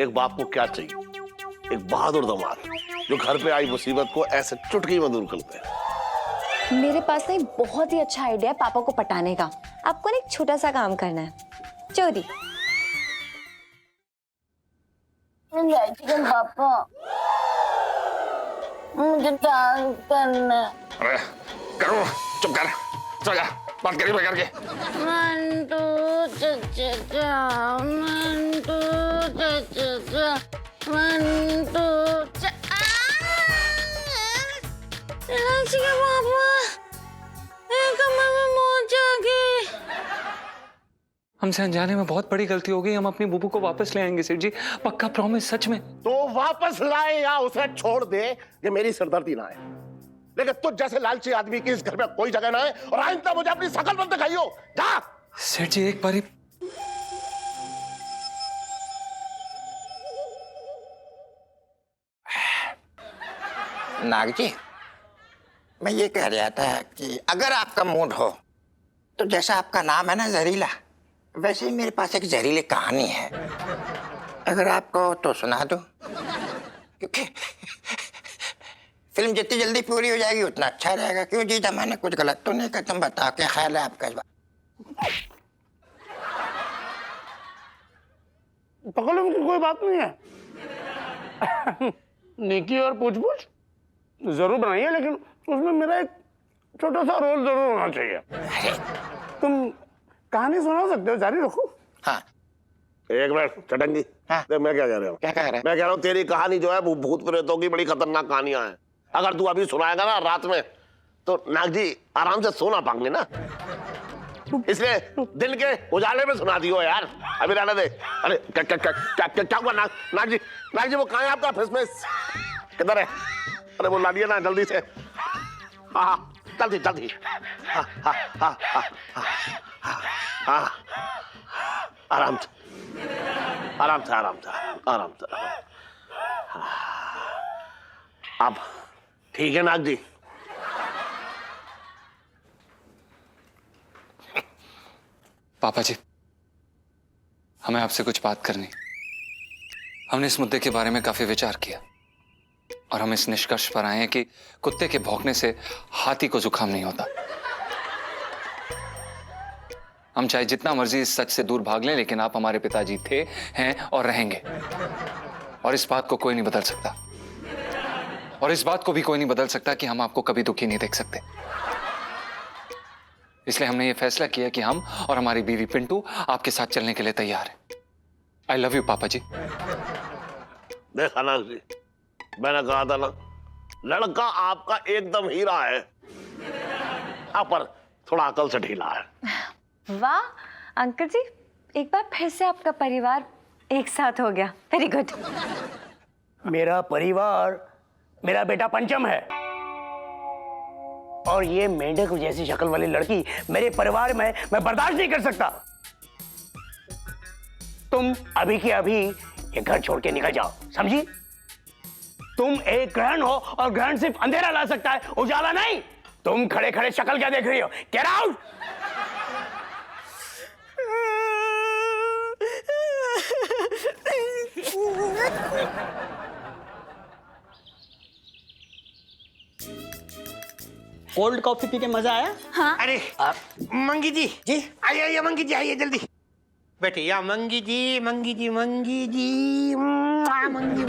एक बाप को क्या चाहिए? एक बहादुर दामाद जो घर पे आई मुसीबत को ऐसे चुटकी में दूर करते हैं। मेरे पास ना एक बहुत ही अच्छा आइडिया है पापा को पटाने का। आपको ना एक छोटा सा काम करना है, चोरी। पापा मुझे डांस करना। अरे करो, चुप कर, सो जा, बात करिए करके। मंटू चचा, मंटू चचा, मंटू चचा। पापा कमर में मोच आ गई। हमसे अनजाने में बहुत बड़ी गलती हो गई। हम अपनी बुबू को वापस ले आएंगे सेठ जी, पक्का प्रॉमिस, सच में। तो वापस लाए या उसे छोड़ दे, ये मेरी सिरदर्दी ना है। लेकिन तुझ जैसे लालची आदमी की इस घर में कोई जगह ना है, और आइंदा मुझे अपनी शकल मत दिखाइयो। जा। सेठ जी एक बारी नाग जी, मैं ये कह रहा था कि अगर आपका मूड हो तो जैसा आपका नाम है ना जहरीला, वैसे ही मेरे पास एक जहरीली कहानी है। अगर आपको तो सुना दो, क्योंकि फिल्म जितनी जल्दी पूरी हो जाएगी उतना अच्छा रहेगा। क्यों जीजा, मैंने कुछ गलत तो नहीं कहा? तुम बताओ क्या ख्याल है आपका इस बात? तकलीफ की कोई बात नहीं है। निकी और पूछ पूछ जरूर बनाइए, लेकिन उसमें मेरा एक छोटा सा रोल जरूर होना चाहिए। तुम कहानी सुना सकते हो, जारी रखो। हाँ। एक मिनट चटंगी। हाँ। देख मैं क्या कह रहा हूँ। क्या कह रहे हैं? मैं कह रहा हूँ तेरी कहानी जो है वो भूत प्रेतों की बड़ी खतरनाक कहानियां हैं। अगर तू अभी सुनाएगा ना रात में, तो नाग जी आराम से सोना पाएंगे ना, इसलिए दिन के उजाले में सुना दियो यार। अभी रहने दे। अरे क्या हुआ नाग जी? नाग जी वो कहाँ है आपका फिसमिस? किधर है? अरे वो ला दिया ना जल्दी से। हाँ जल्दी जल्दी। हाँ हाँ हाँ हाँ हाँ, आराम से आराम से आराम से आराम से। अब ठीक है नाग जी? पापा जी, हमें आपसे कुछ बात करनी। हमने इस मुद्दे के बारे में काफी विचार किया और हम इस निष्कर्ष पर आए हैं कि कुत्ते के भौंकने से हाथी को जुकाम नहीं होता। हम चाहे जितना मर्जी इस सच से दूर भाग लें, लेकिन आप हमारे पिताजी थे, हैं और रहेंगे। और इस बात को कोई नहीं बदल सकता, और इस बात को भी कोई नहीं बदल सकता कि हम आपको कभी दुखी नहीं देख सकते। इसलिए हमने ये फैसला किया कि हम और हमारी बीवी पिंटू आपके साथ चलने के लिए तैयार हैं। आई लव यू पापा जी। देखा नाग जी, मैंने कहा था ना, लड़का आपका एकदम हीरा है, आप पर थोड़ा अकल से ढीला है। वाह अंकल जी, एक बार फिर से आपका परिवार एक साथ हो गया। Very good. मेरा परिवार, मेरा बेटा पंचम है, और ये मेंढक जैसी शक्ल वाली लड़की मेरे परिवार में मैं बर्दाश्त नहीं कर सकता। तुम अभी के अभी ये घर छोड़ के निकल जाओ, समझी? तुम एक ग्रहण हो, और ग्रहण सिर्फ अंधेरा ला सकता है, उजाला नहीं। तुम खड़े खड़े शक्ल क्या देख रही हो? Get out. Cold coffee P के मजा आया? हाँ। अरे मंगी जी जी आइए आइए, मंगी जी आइए जल्दी बैठिए। या मंगी जी मंगी जी मंगी जी मंगी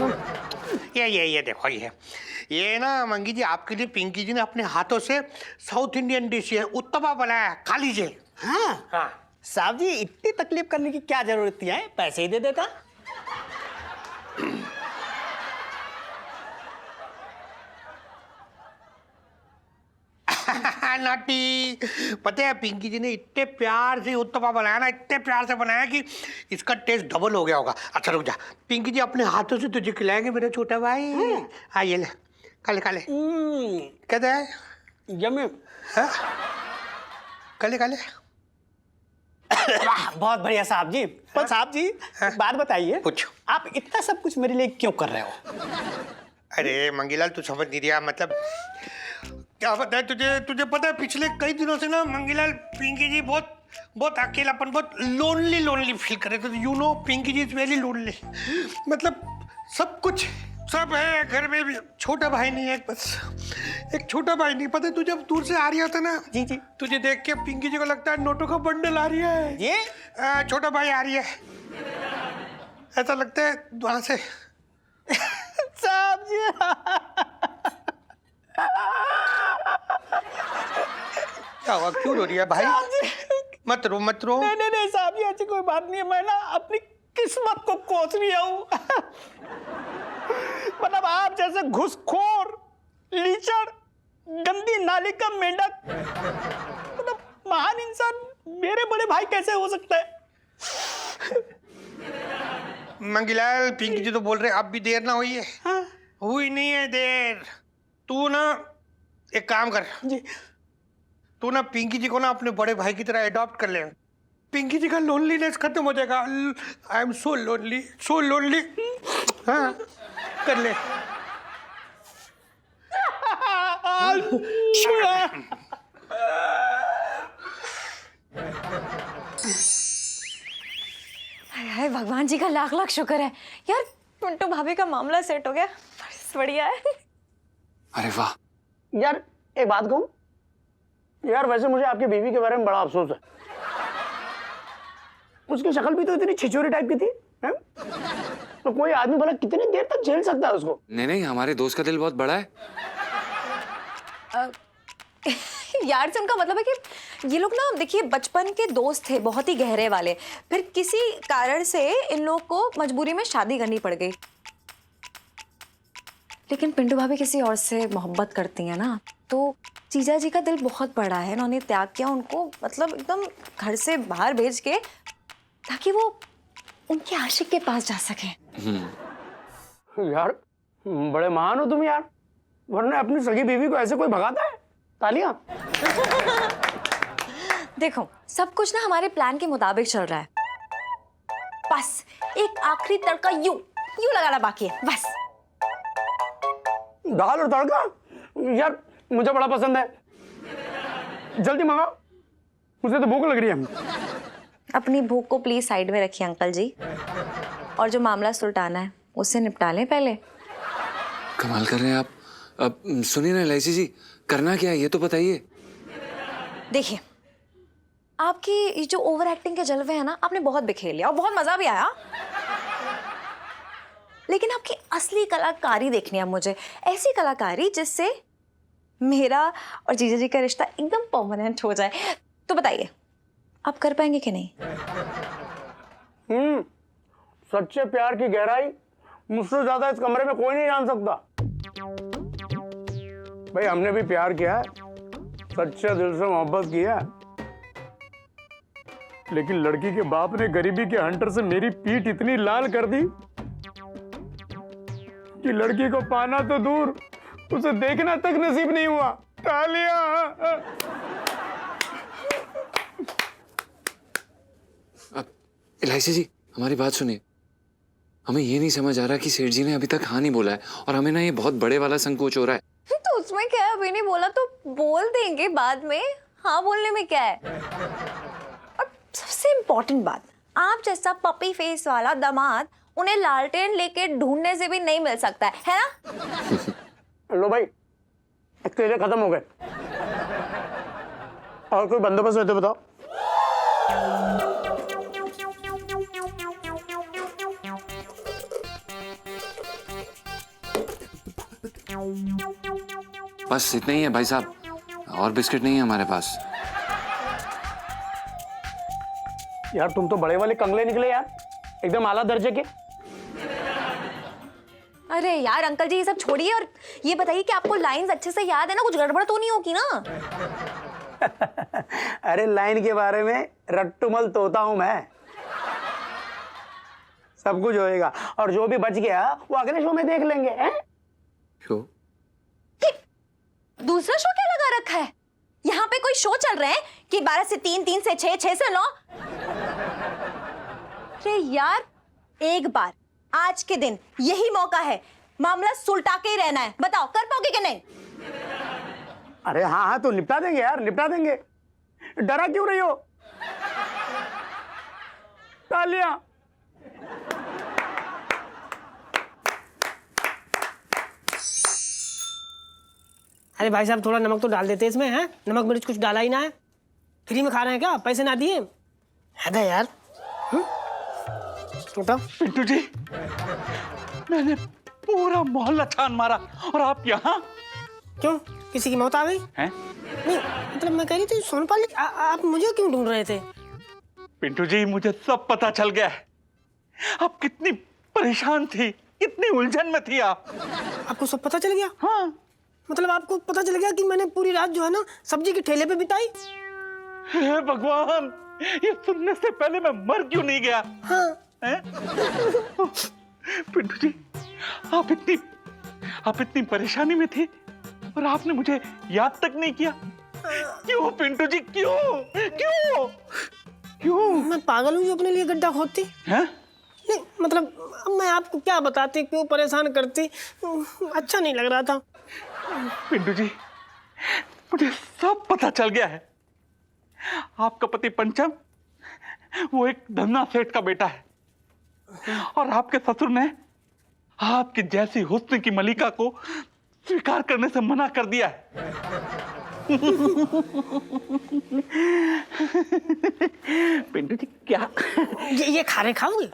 ये देखो, ये ना मंगी जी आपके लिए पिंकी जी ने अपने हाथों से साउथ इंडियन डिश है उत्तपा बनाया, खा लीजिए। हाँ हाँ साहब जी, इतनी तकलीफ करने की क्या जरूरत थी? है पैसे ही दे देता। नाटी, पता है पिंकी जी ने इतने प्यार से उत्तपा बनाया ना, इतने प्यार से बनाया कि इसका टेस्ट डबल हो गया होगा। अच्छा रुक जा, पिंकी जी अपने हाथों से तुझे खिलाएंगे मेरा छोटा भाई। हाँ ये ले, खा ले कहते हैं यम्मी। हाँ? खा ले बहुत बढ़िया साहब जी। पर साहब जी एक बात बताइए, पूछो। आप इतना सब कुछ मेरे लिए क्यों कर रहे हो? अरे मंगीलाल तू समझ नहीं रहा, मतलब क्या पता है तुझे पता है पिछले कई दिनों से ना मंगीलाल पिंकी जी बहुत बहुत अकेलापन, बहुत लोनली फील कर रहे थे। You know Pinky ji is very lonely. मतलब सब कुछ सब है घर में भी, छोटा भाई नहीं है, बस एक छोटा भाई नहीं। पता है तू जब दूर से आ रही होता ना, जी जी तुझे देख के पिंकी जी को लगता है नोटों का बंडल आ रही है, ये छोटा भाई आ रही है, ऐसा लगता है वहां से। साहब जी क्या हुआ, क्यों रो रही है भाई? मत रो मत रो। नहीं साहब जी, ऐसी कोई बात नहीं है। मैं ना अपनी किस्मत को कोस रहा हूँ। मतलब आप जैसे घुसखोर, लीचड़, गंदी नाली का मेंढक, मतलब महान इंसान मेरे बड़े भाई कैसे हो सकता है? मंगीलाल, पिंकी जी तो बोल रहे अब भी देर ना हुई है। हाँ? हुई नहीं है देर। तू ना एक काम कर जी तू ना पिंकी जी को ना अपने बड़े भाई की तरह अडॉप्ट कर ले। पिंकी जी का लोनलीनेस खत्म हो जाएगा। I am so lonely, so lonely. हाँ कर ले। हाय भगवान जी का लाख लाख शुक्र है यार, पिंटू भाभी का मामला सेट हो गया। बस बढ़िया है। अरे वाह। यार एक बात कहूँ यार, वैसे मुझे आपकी बीवी के बारे में बड़ा अफसोस है। उसकी शक्ल भी तो इतनी छिछोरी टाइप की थी, हैं? तो कोई आदमी भला कितनी देर तक झेल सकता है उसको? नहीं, हमारे दोस्त का दिल बहुत बड़ा है। यार से उनका मतलब है कि ये लोग ना, देखिए, बचपन के दोस्त थे, बहुत ही गहरे वाले। फिर किसी कारण से इन लोग को मजबूरी में शादी करनी पड़ गई। लेकिन पिंटू भाभी किसी और से मोहब्बत करती हैं ना, तो जीजा जी का दिल बहुत बड़ा है। उन्होंने त्याग किया उनको, मतलब एकदम घर से बाहर भेज के, ताकि वो उनके आशिक के पास जा सके। यार बड़े महान हो तुम यार, वरना अपनी सगी बीवी को ऐसे कोई भगाता है? तालियां। देखो, सब कुछ ना हमारे प्लान के मुताबिक चल रहा है। बस एक आखिरी तड़का यूं लगाना बाकी है, बस। दाल और तड़का यार मुझे बड़ा पसंद है। जल्दी मंगाओ, मुझे तो भूख लग रही है। अपनी भूख को प्लीज साइड में रखिए अंकल जी, और जो मामला सुलटाना है उससे निपटा लें पहले। कमाल कर रहे हैं आप। अब सुनिए ना एलआईसी जी, करना क्या है ये तो बताइए। देखिए, आपकी ये जो ओवर एक्टिंग के जलवे हैं ना, आपने बहुत बिखेर लिया और बहुत मजा भी आया, लेकिन आपकी असली कलाकारी देखनी है मुझे। ऐसी कलाकारी जिससे मेरा और जीजा जी का रिश्ता एकदम परमानेंट हो जाए। तो बताइए, आप कर पाएंगे कि नहीं? सच्चे प्यार की गहराई मुझसे ज्यादा इस कमरे में कोई नहीं जान सकता। भाई हमने भी प्यार किया है, सच्चे दिल से मोहब्बत किया, लेकिन लड़की के बाप ने गरीबी के हंटर से मेरी पीठ इतनी लाल कर दी कि लड़की को पाना तो दूर, उसे देखना तक नसीब नहीं हुआ। तालियां। एलआईसी जी, हमारी बात सुनिए। हमें ये नहीं समझ आ रहा कि सेठ जी ने अभी तक हाँ नहीं बोला है, और हमें ना ये बहुत बड़े वाला संकोच हो रहा है। तो उसमें क्या है, अभी नहीं बोला तो बोल देंगे बाद में। हाँ बोलने में क्या है? और सबसे इम्पोर्टेंट बात, आप जैसा पपी फेस वाला दामाद उन्हें लालटेन लेके ढूंढने से भी नहीं मिल सकता है ना? लो भाई, केले खत्म हो गए, और कोई बंदोबस्त है तो बताओ। बस इतना ही है भाई साहब, और बिस्किट नहीं है हमारे पास। यार तुम तो बड़े वाले कंगले निकले यार, एकदम आला दर्जे के। अरे यार अंकल जी, ये सब छोड़िए और ये बताइए कि आपको लाइंस अच्छे से याद है ना? कुछ गड़बड़ तो नहीं होगी ना? अरे लाइन के बारे में रट्टुमल तोता हूं मैं, सब कुछ होएगा, और जो भी बच गया वो अगले शो में देख लेंगे। हैं? क्यों? दूसरा शो क्या लगा रखा है? यहाँ पे कोई शो चल रहे हैं कि 12 से 3, 3 से 6, 6 से 9? अरे यार, एक बार आज के दिन यही मौका है, मामला सुलटा के ही रहना है। बताओ कर पाओगे कि नहीं? अरे हाँ हाँ, तो निपटा देंगे यार, निपटा देंगे। डरा क्यों रही हो? तालियां। अरे भाई साहब थोड़ा नमक तो डाल देते इसमें, हैं? नमक मिर्च कुछ डाला ही ना है। फ्री में खा रहे हैं क्या? पैसे ना दिए? है यार। उठाओ। पिंटू जी, मैंने पूरा मोहल्ला छान मारा और आप यहाँ? क्यों? किसी की मौत आ गई? हैं? नहीं मतलब मैं कह रही थी सोनपाल आप मुझे क्यों ढूंढ रहे थे? पिंटू जी, मुझे सब पता चल गया है। आप कितनी परेशान थी, कितनी उलझन में थी आप। आपको सब पता चल गया? हाँ। मतलब आपको पता चल गया कि मैंने पूरी रात जो है ना सब्जी के ठेले पे बिताई? हे भगवान, ये सुनने से पहले मैं मर क्यों नहीं गया? हाँ। हैं? पिंटू जी, आप इतनी परेशानी में थी और आपने मुझे याद तक नहीं किया। क्यों पिंटू जी, क्यों क्यों क्यों? मैं पागल हूँ जो अपने लिए गड्ढा खोदती? हैं? नहीं मतलब अब मैं आपको क्या बताती, क्यों परेशान करती, अच्छा नहीं लग रहा था। पिंटू जी, मुझे सब पता चल गया है। आपका पति पंचम वो एक धन्ना सेठ का बेटा है और आपके ससुर ने आपकी जैसी हुस्न की मलिका को स्वीकार करने से मना कर दिया है। पिंटू जी, क्या ये खाने खाओगे?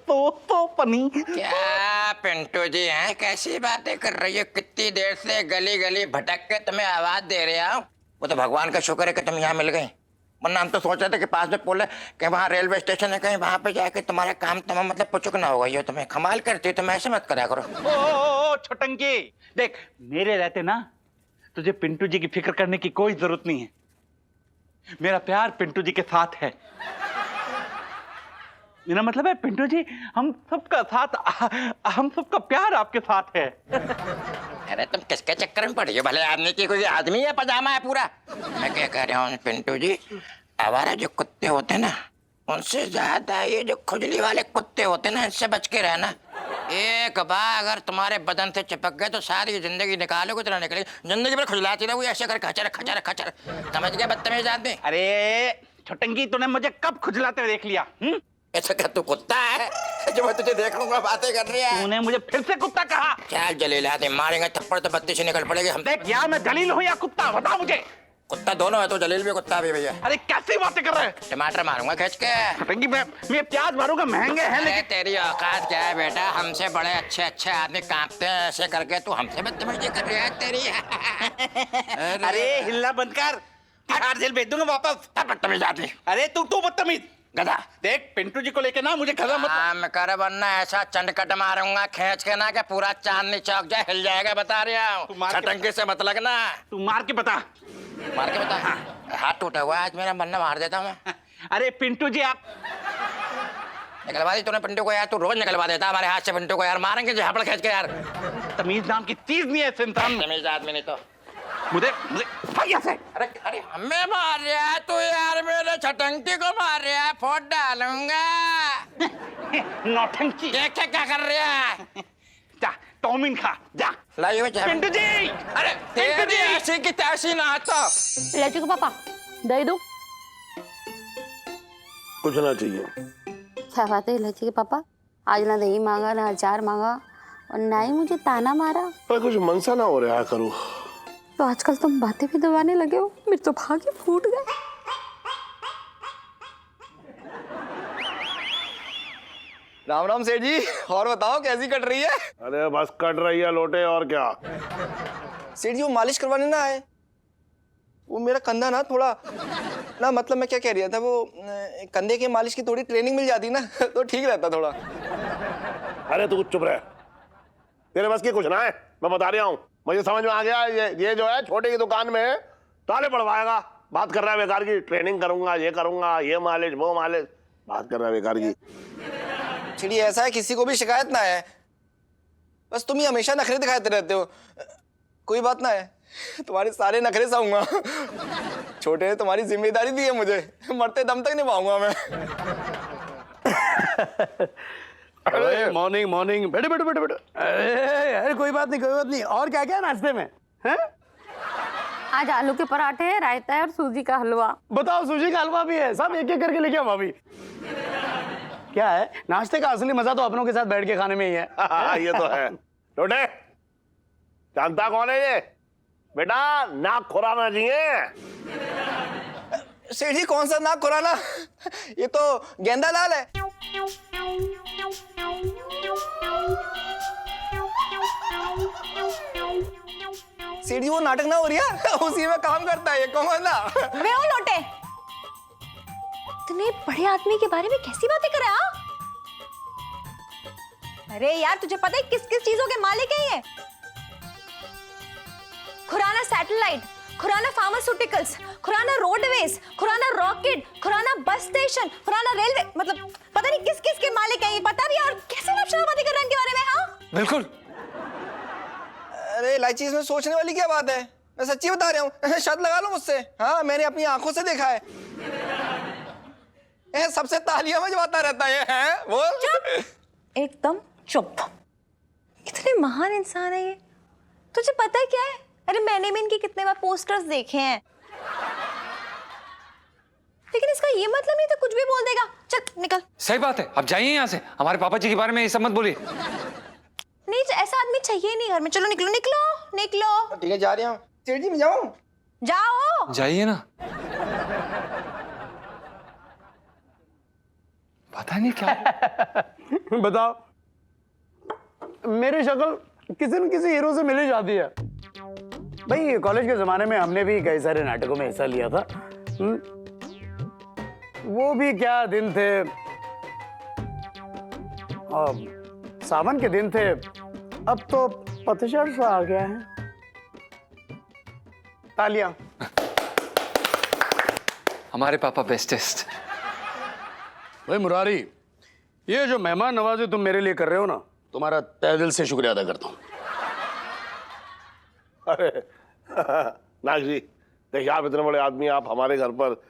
तो पनी। क्या पिंटू जी हैं? कैसी बातें कर रही हो? कितनी देर से गली गली भटक के तुम्हें आवाज दे रहा हूँ। वो तो भगवान का शुक्र है कि तुम यहाँ मिल गई, वरना हम तो सोच रहे थे कि पास में पुल है, कहीं वहाँ रेलवे स्टेशन है, कहीं वहाँ पे जाके तुम्हारा काम तमाम मतलब पुचुक ना होगा। ये तुम्हें कमाल करती हो, तुम ऐसे मत करा करो। ओ छोटंकी, देख मेरे रहते ना तुझे पिंटू जी की फिक्र करने की कोई जरूरत नहीं है। मेरा प्यार पिंटू जी के साथ है। मेरा मतलब है पिंटू जी, हम सबका प्यार आपके साथ है। अरे तुम किसके चक्कर में पड़ी हो? भले आदमी की कोई आदमी है, पजामा है पूरा। मैं क्या कह रहा हूँ पिंटू जी, आवारा जो कुत्ते होते ना उनसे ज्यादा ये जो खुजली वाले कुत्ते होते ना, इनसे बच के रहना। एक बार अगर तुम्हारे बदन से चिपक गए तो सारी जिंदगी निकालोगे तो ना निकलेगी। जिंदगी भर खुजलाती रहोगी ऐसे कर, खचर खचर खचर। समझ गया बदतमीज आदमी? अरे छोटंकी, तूने मुझे कब खुजलाते हुए देख लिया? ऐसा क्या तू कुत्ता है जो मैं तुझे देख लूंगा बातें कर रही है? तूने मुझे फिर से कुत्ता कहा? क्या जलील आदमी, मारेंगे थप्पड़ तो बत्ती से निकल पड़ेगी। हम देख यार, मैं जलील हूँ या कुत्ता, बता मुझे। कुत्ता दोनों है, तो जलील भी कुत्ता भी भैया। अरे कैसी बातें कर रहे हैं? टमाटर मारूंगा खींच के। छोटंकी, मैं प्याज मारूंगा, महंगे हैं लेकिन। तेरी औकात क्या है बेटा? हमसे बड़े अच्छे अच्छे आदमी कांपते हैं ऐसे करके, तू हमसे बदतमीजी कर रही है तेरी। अरे हिलना बंद कर, तिहाड़ जेल भेज दूंगा वापस। बदतमीज आदमी। अरे तू बदतमीज गधा। देख पिंटू जी को लेके ना मुझे गधा मत। काम कर, वरना ऐसा चंडकट मारूंगा खींच के ना कि पूरा चांदनी चौक जाए, हिल जाएगा, बता रहा तू हूँ। मार के- छटंकी से मत लगना। तू मार के बता। मार के बता। हाथ टूटा हुआ है आज मेरा, मरना मार देता हूँ मैं। अरे पिंटू जी, आप निकलवा दी तूने पिंटू को यार, तू रोज निकलवा देता हमारे हाथ से पिंटू को यार। मारेंगे झापड़ खींच के यार। तमीज नाम की चीज नहीं है इस इंसान में। तमीज आदमी नहीं तो मुझे भैया से। अरे अरे हमें मार रहा है तू यार, मेरे छटंकी को मार रहा है, फोड़ डालूंगा। नौटंकी, देख क्या कर रहा है? जा टॉमिन खा, जा। लाइए चाय। पिंटू जी, अरे पिंटू जी। ऐसी की तैसी ना तो। इलायची को पापा दही दो। कुछ ना चाहिए। क्या बात है इलायची के पापा, आज ना दही मांगा ना अचार मांगा और ना ही मुझे ताना मारा। पर कुछ मनसा ना हो रहा है करूँ। तो आजकल तुम बातें भी दबाने लगे हो, मेरे तो भाग्य फूट गए। राम राम सेठ जी, और बताओ कैसी कट रही है? अरे बस कट रही है लोटे, और क्या। सेठ जी वो मालिश करवाने ना आए, वो मेरा कंधा ना थोड़ा ना, मतलब मैं क्या कह रहा था, वो कंधे के मालिश की थोड़ी ट्रेनिंग मिल जाती ना तो ठीक रहता थोड़ा। अरे तू चुप रह, तेरे बस की कुछ ना है, मैं बता रहा हूँ। मुझे समझ में आ गया, ये जो है छोटे की दुकान में ताले पड़वाएगा। बात कर रहा है बेकार की, ट्रेनिंग करूंगा, ये करूंगा, ये मालिश वो मालिश, बात कर रहा है बेकार की। चिड़ी ऐसा है किसी को भी शिकायत ना है, बस तुम ही हमेशा नखरे दिखाते रहते हो। कोई बात ना है, तुम्हारे सारे नखरे सहूंगा। छोटे ने तुम्हारी जिम्मेदारी दी है मुझे, मरते दम तक निभाऊंगा मैं। अरे मॉर्निंग मॉर्निंग, बैठे बैठे बैठे बैठे। अरे कोई बात नहीं। और क्या क्या नाश्ते में हैं? आज आलू के पराठे, रायता है और सूजी का हलवा। बताओ, सूजी का हलवा भी है? सब एक एक करके लेके आओ भाभी। क्या है, नाश्ते का असली मजा तो अपनों के साथ बैठ के खाने में ही है। ये तो है। लोटे, जानता कौन है ये? बेटा नाक खुराना जी है। सेठ जी कौन सा नाक खुराना? ये तो गेंदा लाल है। सेठ जी वो नाटक ना हो रही है, उसी में काम करता है ये कौन ना। वे ओ लोटे, तूने बड़े आदमी के बारे में कैसी बातें करे? हाँ, अरे यार तुझे पता है किस किस चीजों के मालिक है ये? Khurana satellite, Khurana pharmaceuticals, Khurana roadways, Khurana rocket, Khurana bus station, Khurana railway, मतलब पता नहीं किस किस के मालिक है ये। पता भी और कैसे नक्शा बातें कर रहे हैं इनके बारे में? हाँ बिल्कुल। अरे इलायची, इसमें सोचने वाली क्या बात है? मैं सच्ची बता रहा हूँ, शर्त लगा लो मुझसे। हाँ मैंने अपनी आंखों से देखा है। सबसे तालियां बजवाता रहता है बोल। चुप, एकदम चुप। कितने महान इंसान है ये, तुझे पता है क्या है? अरे मैंने भी इनके कितने बार पोस्टर्स देखे हैं, लेकिन इसका ये मतलब नहीं था कुछ भी बोल देगा। चल निकल। सही बात है, अब जाइए यहाँ से। हमारे पापा जी के बारे में ये सब मत बोलिए। नहीं, ऐसा आदमी चाहिए नहीं घर में। चलो निकलो निकलो निकलो। ठीक है जा रही हूँ। सेठ जी मैं जाऊँ? जाओ। जाइए ना। पता नहीं क्या। बताओ, मेरी शक्ल किसी न किसी हीरो से मिल ही जाती है। भाई कॉलेज के जमाने में हमने भी कई सारे नाटकों में हिस्सा लिया था। वो भी क्या दिन थे, सावन के दिन थे। अब तो पतझड़ सा आ गया है। तालियां। हमारे पापा बेस्टेस्ट। भाई मुरारी, ये जो मेहमान नवाजी तुम मेरे लिए कर रहे हो ना, तुम्हारा तहे दिल से शुक्रिया अदा करता हूँ। अरे नाग जी, देखिए आप इतने बड़े आदमी, आप हमारे घर पर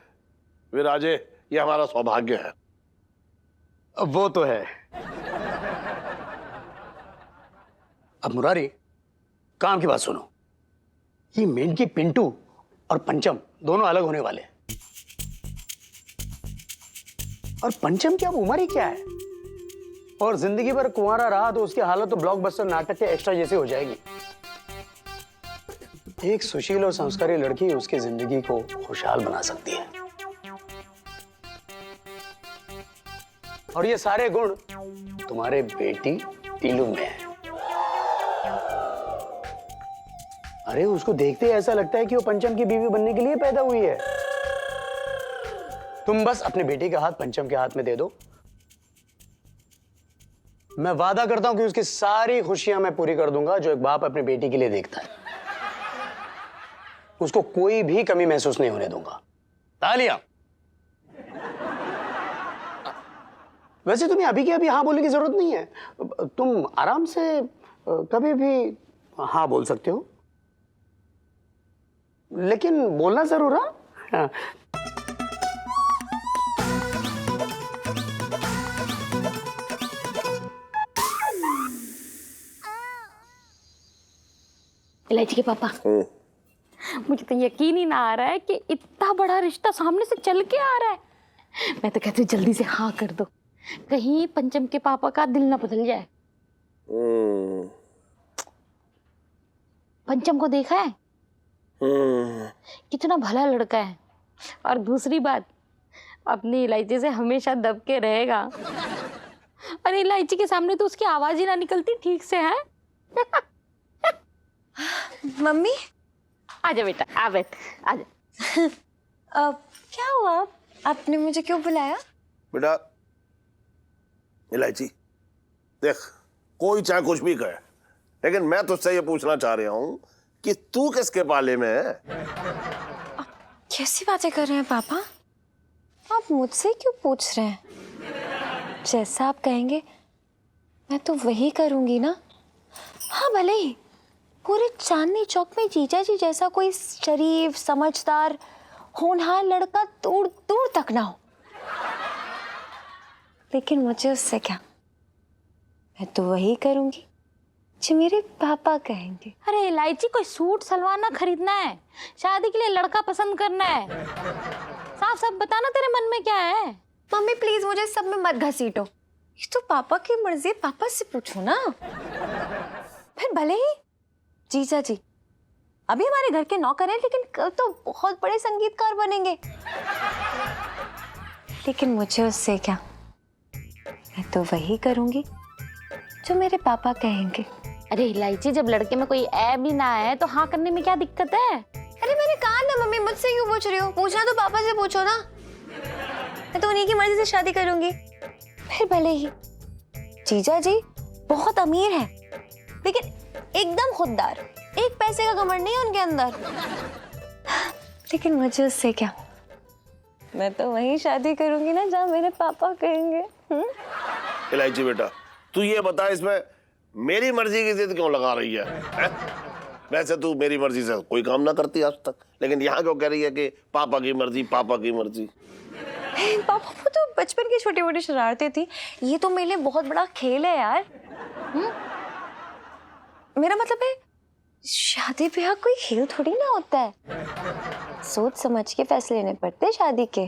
विराजे, ये हमारा सौभाग्य है। अब वो तो है। अब मुरारी, काम की बात सुनो। ये मेनकी पिंटू और पंचम दोनों अलग होने वाले हैं। और पंचम की अब उम्र ही क्या है, और जिंदगी भर कुंवारा रहा तो उसकी हालत तो ब्लॉकबस्टर नाटक के एक्स्ट्रा जैसी हो जाएगी। एक सुशील और संस्कारी लड़की उसकी जिंदगी को खुशहाल बना सकती है। और ये सारे गुण तुम्हारे बेटी पीलू में है। अरे उसको देखते ही ऐसा लगता है कि वो पंचम की बीवी बनने के लिए पैदा हुई है। तुम बस अपने बेटे का हाथ पंचम के हाथ में दे दो, मैं वादा करता हूं कि उसकी सारी खुशियां मैं पूरी कर दूंगा जो एक बाप अपनी बेटी के लिए देखता है। उसको कोई भी कमी महसूस नहीं होने दूंगा। तालियां। वैसे तुम्हें अभी के अभी हाँ बोलने की जरूरत नहीं है। तुम आराम से कभी भी हाँ बोल सकते हो, लेकिन बोलना जरूर। हाँ। इलायची के पापा, मुझे तो यकीन ही ना आ रहा है कि इतना बड़ा रिश्ता सामने से चल के आ रहा है। मैं तो कहती हूँ जल्दी से हाँ कर दो, कहीं पंचम के पापा का दिल ना बदल जाए। पंचम को देखा है, कितना भला लड़का है। और दूसरी बात, अपनी इलायची से हमेशा दब के रहेगा। और इलायची के सामने तो उसकी आवाज ही ना निकलती ठीक से है। मम्मी आजा बेटा, आ बैठ, आजा। क्या हुआ, आपने मुझे क्यों बुलाया? बेटा इलायची, देख कोई चाहे कुछ भी कहे, लेकिन मैं तुझसे ये पूछना चाह रहा हूं कि तू किसके पाले में है? कैसी बातें कर रहे हैं पापा? आप मुझसे क्यों पूछ रहे हैं? जैसा आप कहेंगे मैं तो वही करूंगी ना। हाँ भले ही पूरे चांदनी चौक में जीजा जी जैसा कोई शरीफ समझदार होनहार लड़का दूर दूर तक ना हो, लेकिन मुझे उससे क्या, मैं तो वही करूंगी जो मेरे पापा कहेंगे। अरे इलायची, कोई सूट सलवार ना खरीदना है, शादी के लिए लड़का पसंद करना है। साफ साफ बताना तेरे मन में क्या है। मम्मी प्लीज मुझे सब में मत घसीटो, ये तो पापा की मर्जी है, पापा से पूछो ना। फिर भले ही जीजा जी अभी हमारे घर के नौकर हैं, लेकिन कल तो बहुत बड़े संगीतकार बनेंगे। लेकिन मुझे उससे क्या, मैं तो वही करूंगी जो मेरे पापा कहेंगे। अरे इलायची, जब लड़के में कोई ऐब ही ना है तो हाँ करने में क्या दिक्कत है? अरे मैंने कहा ना मम्मी, मुझसे क्यों पूछ रही हो? पूछना तो पापा से पूछो ना। मैं तो उन्हीं की मर्जी से शादी करूंगी। फिर भले ही जीजा जी बहुत अमीर है, लेकिन एकदम खुददार, एक पैसे का घमंड नहीं है उनके अंदर। लेकिन मुझे उससे क्या, मैं तो वही शादी करूंगी ना जहाँ मेरे पापा कहेंगे। इलायची बेटा, तू ये बता, इसमें मेरी मर्जी की जिद क्यों लगा रही है, हैं? वैसे तू मेरी मर्जी से कोई काम ना करती आज तक, लेकिन यहाँ क्यों कह रही है कि पापा की मर्जी, पापा की मर्जी? पापा को तो बचपन की छोटी मोटी शरारतें थी, ये तो मेरे लिए बहुत बड़ा खेल है यार। मेरा मतलब है शादी ब्याह कोई खेल थोड़ी ना होता है, सोच समझ के फैसले लेने पड़ते हैं शादी के,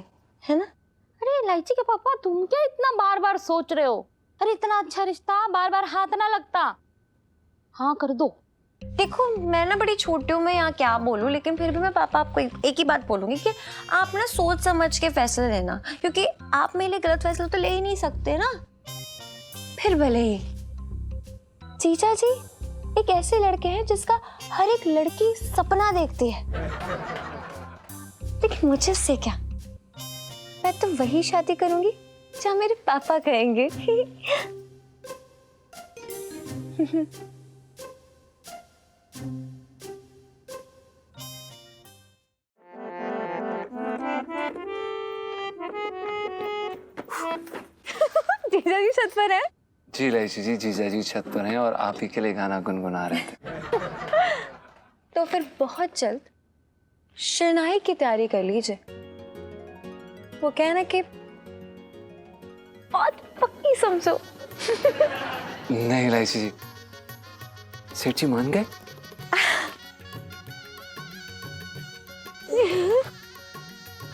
है ना? अरे इलायची के पापा, तुम क्या इतना बार बार सोच रहे हो? अरे इतना अच्छा रिश्ता बार बार हाथ ना लगता, हाँ कर दो। देखो मैं ना बड़ी छोटी हूँ, मैं यहाँ क्या बोलूँ, लेकिन फिर भी मैं पापा आपको एक ही बात बोलूंगी कि आप ना सोच समझ के फैसले लेना, क्योंकि आप मेरे लिए गलत फैसला तो ले ही नहीं सकते ना। फिर भले ही जीजा जी एक ऐसे लड़के हैं जिसका हर एक लड़की सपना देखती है, लेकिन मुझे उससे क्या, मैं तो वही शादी करूंगी जहाँ मेरे पापा कहेंगे। जीजा जी छत पर है? जी इलायची जी, जीजा जी छत पर हैं और आप ही के लिए गाना गुनगुना रहे थे। तो फिर बहुत जल्द शहनाई की तैयारी कर लीजिए। वो कहना कि बहुत पक्की समझो। नहीं इलायची जी, सेठ जी मान गए?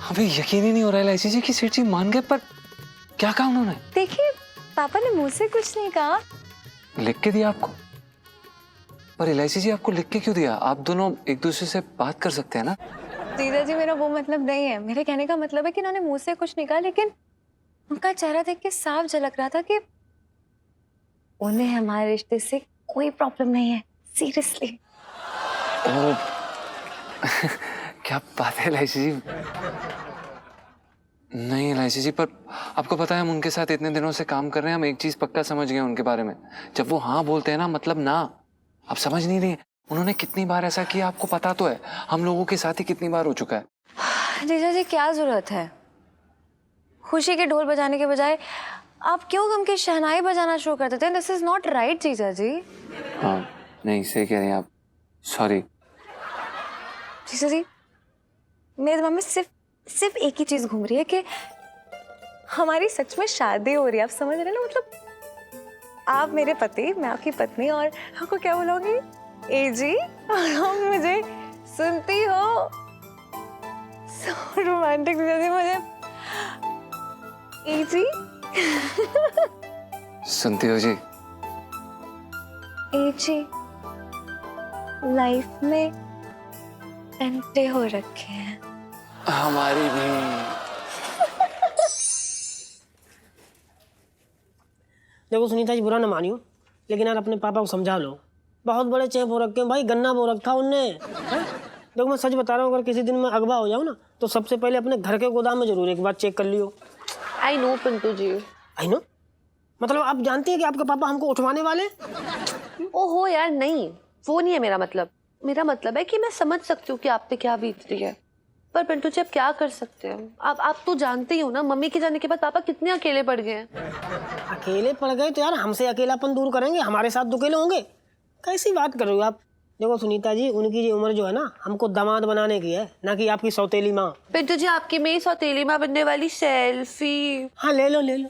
हमें यकीन ही नहीं हो रहा इलायची जी कि सेठ जी मान गए, पर क्या कहा उन्होंने? देखिए पापा ने मुझसे कुछ नहीं कहा। लिख के दिया आपको? पर इलायची जी आपको लिख के क्यों दिया? आप दोनों एक दूसरे से बात कर सकते हैं ना? जीजा जी मेरा वो मतलब नहीं है, मेरे कहने का मतलब है कि उन्होंने मुझसे कुछ नहीं कहा, लेकिन उनका चेहरा देख के साफ झलक रहा था कि उन्हें हमारे रिश्ते से कोई प्रॉब्लम नहीं है, सीरियसली। ओह क्या बात है इलायची जी। नहीं इलायची जी, पर आपको पता है हम उनके साथ इतने दिनों से काम कर रहे हैं, हम एक चीज पक्का समझ गए उनके बारे में, जब वो हाँ बोलते हैं ना मतलब ना। आप समझ नहीं रही, उन्होंने कितनी बार ऐसा किया आपको पता तो है, हम लोगों के साथ ही कितनी बार हो चुका है। जीजा जी क्या जरूरत है खुशी के ढोल बजाने के बजाय आप क्यों गम की शहनाई बजाना शुरू कर देते हैं? दिस इज नॉट राइट जीजा जी। हाँ नहीं सही कह रही हैं आप, सॉरी। जीजा जी मेरे दिमाग में सिर्फ एक ही चीज घूम रही है कि हमारी सच में शादी हो रही है, आप समझ रहे हैं ना? मतलब आप मेरे पति, मैं आपकी पत्नी, और आपको क्या बोलूंगी ए जी, और आप मुझे सुनती हो। सो रोमांटिक जीजा जी, मुझे ए जी सुनती हो जी? ए जी लाइफ में घंटे हो रखे हैं। हमारी भी। देखो सुनीता जी, बुरा ना मानियो, लेकिन यार अपने पापा को समझा लो, बहुत बड़े चेप हो रखे हैं भाई, गन्ना बो रखा उनने। देखो मैं सच बता रहा हूँ, अगर किसी दिन मैं अगवा हो जाऊँ ना, तो सबसे पहले अपने घर के गोदाम में जरूर एक बार चेक कर लियो। I know Pintu ji. I know मतलब आप जानती है कि आपके पापा हमको उठवाने वाले? ओहो यार नहीं, वो नहीं है मेरा मतलब। मेरा मतलब है कि मैं समझ सकती हूँ कि आप पे क्या बीत रही है, पर पिंटू जी आप क्या कर सकते हैं? आप तो जानते ही हो ना, मम्मी के जाने के बाद पापा कितने अकेले पड़ गए हैं। अकेले पड़ गए तो यार हमसे अकेलापन दूर करेंगे, हमारे साथ अकेले होंगे? कैसी बात कर रहे हो आप? देखो सुनीता जी, उनकी ये उम्र जो है ना, हमको दामाद बनाने की है, ना कि आपकी सौतेली माँ। पिंटू जी आपकी मेरी सौतेली माँ बनने वाली सेल्फी। हाँ ले लो ले लो।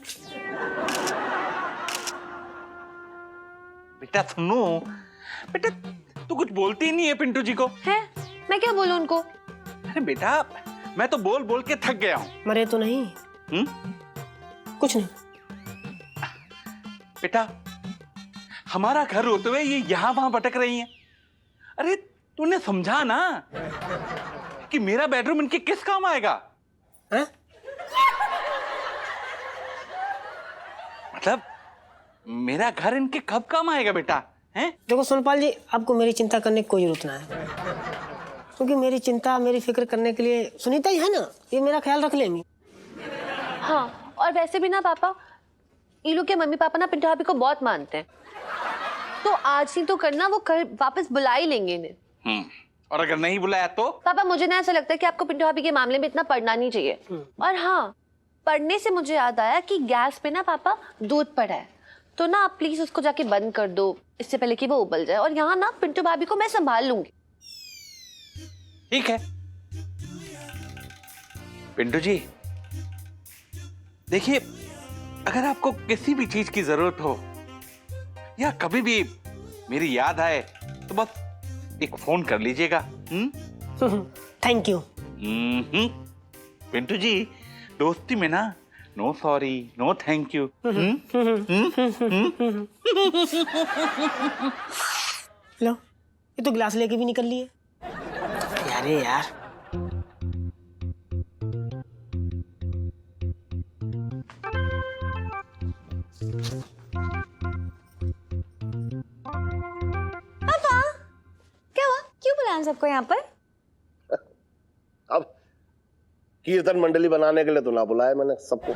बेटा सुनो, बेटा तू कुछ बोलती ही नहीं है पिंटू जी को। है मैं क्या बोलूं उनको? अरे बेटा मैं तो बोल बोल के थक गया हूँ। मरे तो नहीं? कुछ नहीं। बेटा, हमारा घर होते हुए ये यहां वहां भटक रही हैं। अरे तूने समझा ना कि मेरा बेडरूम इनके किस काम आएगा? हैं? मतलब मेरा घर इनके कब काम आएगा बेटा? हैं? देखो सोनपाल जी, आपको मेरी चिंता करने की कोई जरूरत ना है, क्योंकि मेरी चिंता, मेरी फिक्र करने के लिए सुनीता ही है ना, ये मेरा ख्याल रख लेंगी। हाँ, और वैसे भी ना पापा, ये लोग के मम्मी पापा ना पिंटू भाभी को बहुत मानते हैं, तो आज ही तो करना, वो कल वापस बुला ही लेंगे इन्हें। और अगर नहीं बुलाया तो? पापा मुझे ना ऐसा लगता है कि आपको पिंटू भाभी के मामले में इतना पढ़ना नहीं चाहिए। और हाँ, पढ़ने से मुझे याद आया कि गैस पे ना पापा दूध पड़ा है, तो ना आप प्लीज उसको जाके बंद कर दो इससे पहले कि वो उबल जाए, और यहाँ ना पिंटू भाभी को मैं संभाल लूंगी। ठीक है पिंटू जी, देखिए, अगर आपको किसी भी चीज की जरूरत हो या कभी भी मेरी याद आए तो बस एक फोन कर लीजिएगा। Thank you. पिंटू जी, दोस्ती में ना no sorry, no thank you. लो, ये तो गिलास लेके भी निकल लिए। अरे यार, क्या हुआ, क्यों बुलाया सबको यहाँ पर? अब कीर्तन मंडली बनाने के लिए तो ना बुलाया मैंने सबको,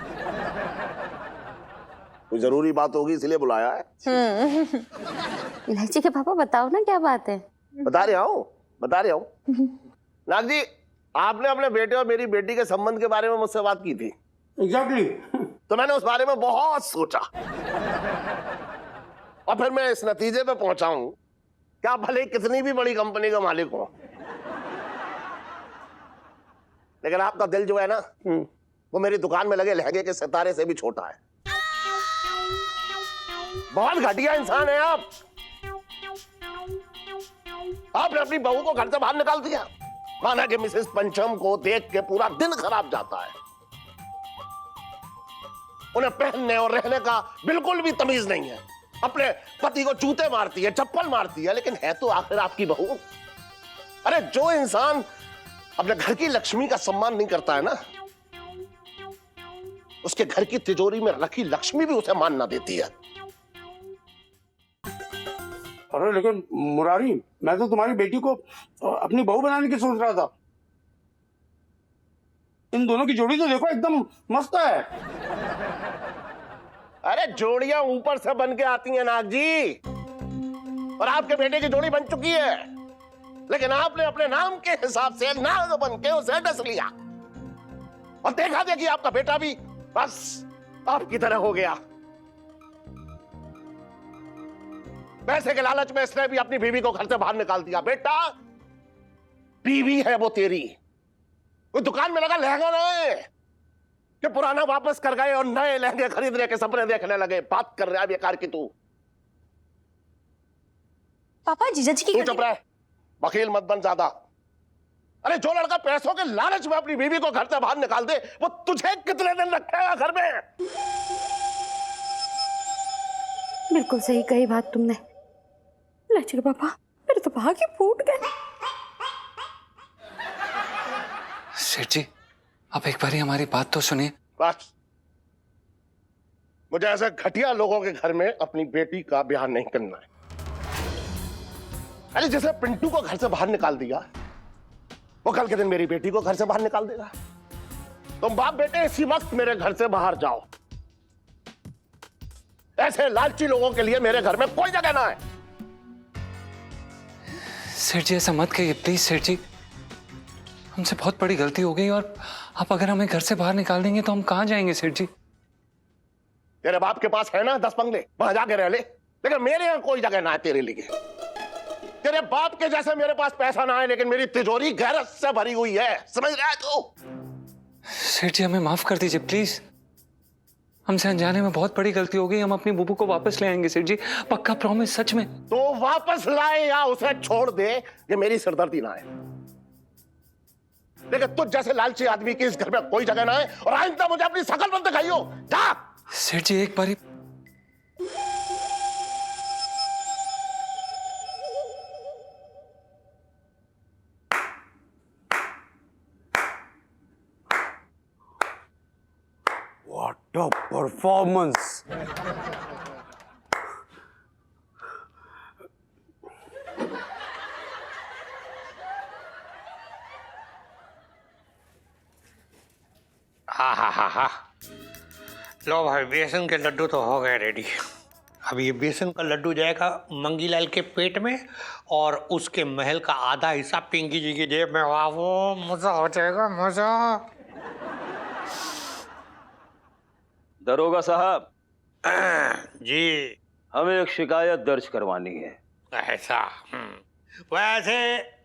कोई जरूरी बात होगी इसलिए बुलाया है। इलायची के पापा बताओ ना क्या बात है। बता रहा हूँ। नाग जी, आपने अपने बेटे और मेरी बेटी के संबंध के बारे में मुझसे बात की थी। एग्जैक्टली। तो मैंने उस बारे में बहुत सोचा और फिर मैं इस नतीजे पे पहुंचा हूं कि आप भले कितनी भी बड़ी कंपनी का मालिक हो, लेकिन आपका दिल जो है ना, वो मेरी दुकान में लगे लहंगे के सितारे से भी छोटा है। बहुत घटिया इंसान है आप। आपने अपनी बहू को घर से बाहर निकाल दिया, माना कि मिसेस पंचम को देख के पूरा दिन खराब जाता है। उन्हें पहनने और रहने का बिल्कुल भी तमीज नहीं है। अपने पति को जूते मारती है, चप्पल मारती है, लेकिन है तो आखिर आपकी बहू। अरे जो इंसान अपने घर की लक्ष्मी का सम्मान नहीं करता है ना, उसके घर की तिजोरी में रखी लक्ष्मी भी उसे मान ना देती है। अरे लेकिन मुरारी, मैं तो तुम्हारी बेटी को अपनी बहू बनाने की सोच रहा था। इन दोनों की जोड़ी तो देखो एकदम मस्त है। अरे जोड़ियां ऊपर से बन के आती हैं नाग जी, और आपके बेटे की जोड़ी बन चुकी है, लेकिन आपने अपने नाम के हिसाब से नाग बन के उसे डस लिया और देखा देखी आपका बेटा भी बस आपकी तरह हो गया। पैसे के लालच में इसने भी अपनी बीवी को घर से बाहर निकाल दिया। बेटा, बीवी है वो तेरी, वो दुकान में लगा लहंगा ना है कि पुराना वापस कर गए और नए लहंगे खरीदने के सपने देखने लगे। बात कर रहा है बेकार की तू। पापा, जीजा जी की तू चुप रह, वकील मत बन ज्यादा। अरे जो लड़का पैसों के लालच में अपनी बीवी को घर से बाहर निकाल दे, वो तुझे कितने दिन रखेगा घर में? बिल्कुल सही कही बात तुमने। इलायची के पापा, मेरे तो भाग ही फूट गए। सेठ जी, आप एक बारी हमारी बात तो सुनिए। बस, मुझे ऐसे घटिया लोगों के घर में अपनी बेटी का ब्याह नहीं करना है। अरे जैसे पिंटू को घर से बाहर निकाल दिया, वो कल के दिन मेरी बेटी को घर से बाहर निकाल देगा। तुम बाप बेटे इसी वक्त मेरे घर से बाहर जाओ। ऐसे लालची लोगों के लिए मेरे घर में कोई जगह ना है। सेठ जी, ऐसा मत कहिए प्लीज। सेठ जी, हमसे बहुत बड़ी गलती हो गई, और आप अगर हमें घर से बाहर निकाल देंगे तो हम कहां जाएंगे सेठ जी? तेरे बाप के पास है ना 10 बंगले, वहां जाके रह ले, लेकिन मेरे यहाँ कोई जगह ना है तेरे लिए। तेरे बाप के जैसे मेरे पास पैसा ना है, लेकिन मेरी तिजोरी गैरत से भरी हुई है। समझ रहा है तू? सेठ जी, हमें माफ कर दीजिए प्लीज। हमसे अनजाने में बहुत बड़ी गलती हो गई। हम अपनी बुबू को वापस ले आएंगे सेठ जी, पक्का प्रॉमिस, सच में। तो वापस लाए या उसे छोड़ दे, ये मेरी सिरदर्दी ना है, लेकिन तुझ जैसे लालची आदमी की इस घर में कोई जगह ना है। और आइंदा मुझे अपनी शकल मत दिखाइयो। जा, सेठ जी एक बारी व्हाट अ परफॉर्मेंस। हा। लो भाई, बेसन के लड्डू तो हो गए रेडी। अब ये बेसन का लड्डू जाएगा मंगीलाल के पेट में और उसके महल का आधा हिस्सा पिंकी जी की जेब में। वाह, वो मजा हो जाएगा, मजा। दरोगा साहब जी। हमें एक शिकायत दर्ज करवानी है। ऐसा वैसे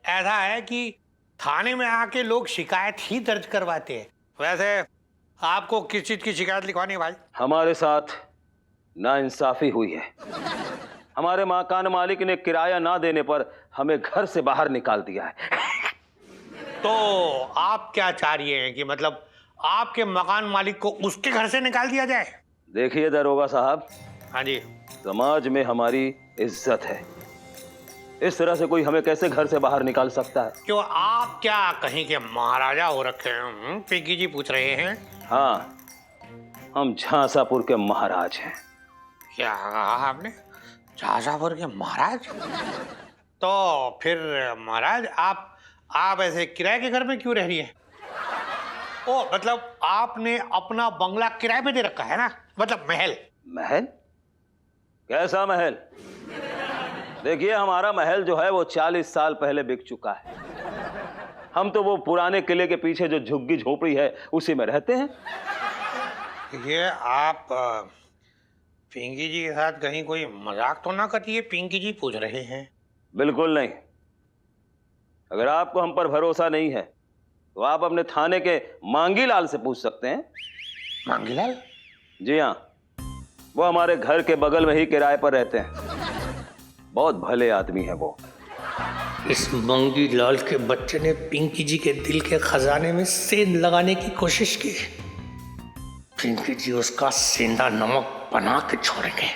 ऐसा है कि थाने में आके लोग शिकायत ही दर्ज करवाते हैं। वैसे आपको किस चीज की शिकायत लिखवानी है भाई? हमारे साथ नाइंसाफी हुई है। हमारे मकान मालिक ने किराया ना देने पर हमें घर से बाहर निकाल दिया है। तो आप क्या चाह रही हैं कि मतलब आपके मकान मालिक को उसके घर से निकाल दिया जाए? देखिए दरोगा साहब, हाँ जी। समाज में हमारी इज्जत है, इस तरह से कोई हमें कैसे घर से बाहर निकाल सकता है? क्यों, आप क्या कहीं के महाराजा हो रखे हैं? पिंकी जी पूछ रहे हैं। हाँ, हम झांसापुर के महाराज हैं। क्या कहा आपने? झांसापुर के महाराज? तो फिर महाराज आप ऐसे किराए के घर में क्यों रह रही हैं? ओ मतलब आपने अपना बंगला किराए पे दे रखा है ना, मतलब महल। महल? कैसा महल? देखिए, हमारा महल जो है वो 40 साल पहले बिक चुका है। हम तो वो पुराने किले के पीछे जो झुग्गी झोपड़ी है उसी में रहते हैं। ये आप पिंकी जी के साथ कहीं कोई मजाक तो ना करती है? पिंकी जी पूछ रहे हैं। बिल्कुल नहीं। अगर आपको हम पर भरोसा नहीं है तो आप अपने थाने के मांगीलाल से पूछ सकते हैं। मांगीलाल? जी हाँ, वो हमारे घर के बगल में ही किराए पर रहते हैं। बहुत भले आदमी है वो। इस मंगीलाल के बच्चे ने पिंकी जी के दिल के खजाने में सेंध लगाने की कोशिश की। पिंकी जी उसका सेंधा नमक बना के छोड़ेंगे।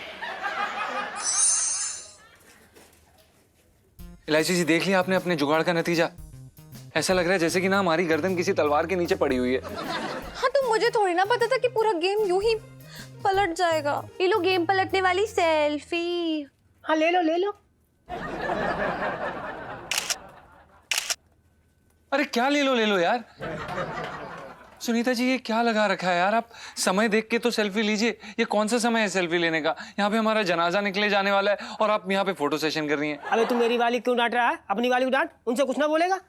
इलायची जी, देख लिया आपने अपने जुगाड़ का नतीजा? ऐसा लग रहा है जैसे कि ना हमारी गर्दन किसी तलवार के नीचे पड़ी हुई है। हाँ, तो मुझे थोड़ी ना पता था कि पूरा गेम यूं ही पलट जाएगा। ये लो गेम पलटने वाली सेल्फी। हाँ, ले लो ले लो। अरे क्या ले लो यार। सुनीता जी, ये क्या लगा रखा है यार? आप समय देख के तो सेल्फी लीजिए। ये कौन सा समय है सेल्फी लेने का? यहाँ पे हमारा जनाजा निकले जाने वाला है और आप यहाँ पे फोटो सेशन कर रही हैं। अबे तू मेरी वाली क्यों डांट रहा है? अपनी वाली को डांट, उनसे कुछ ना बोलेगा।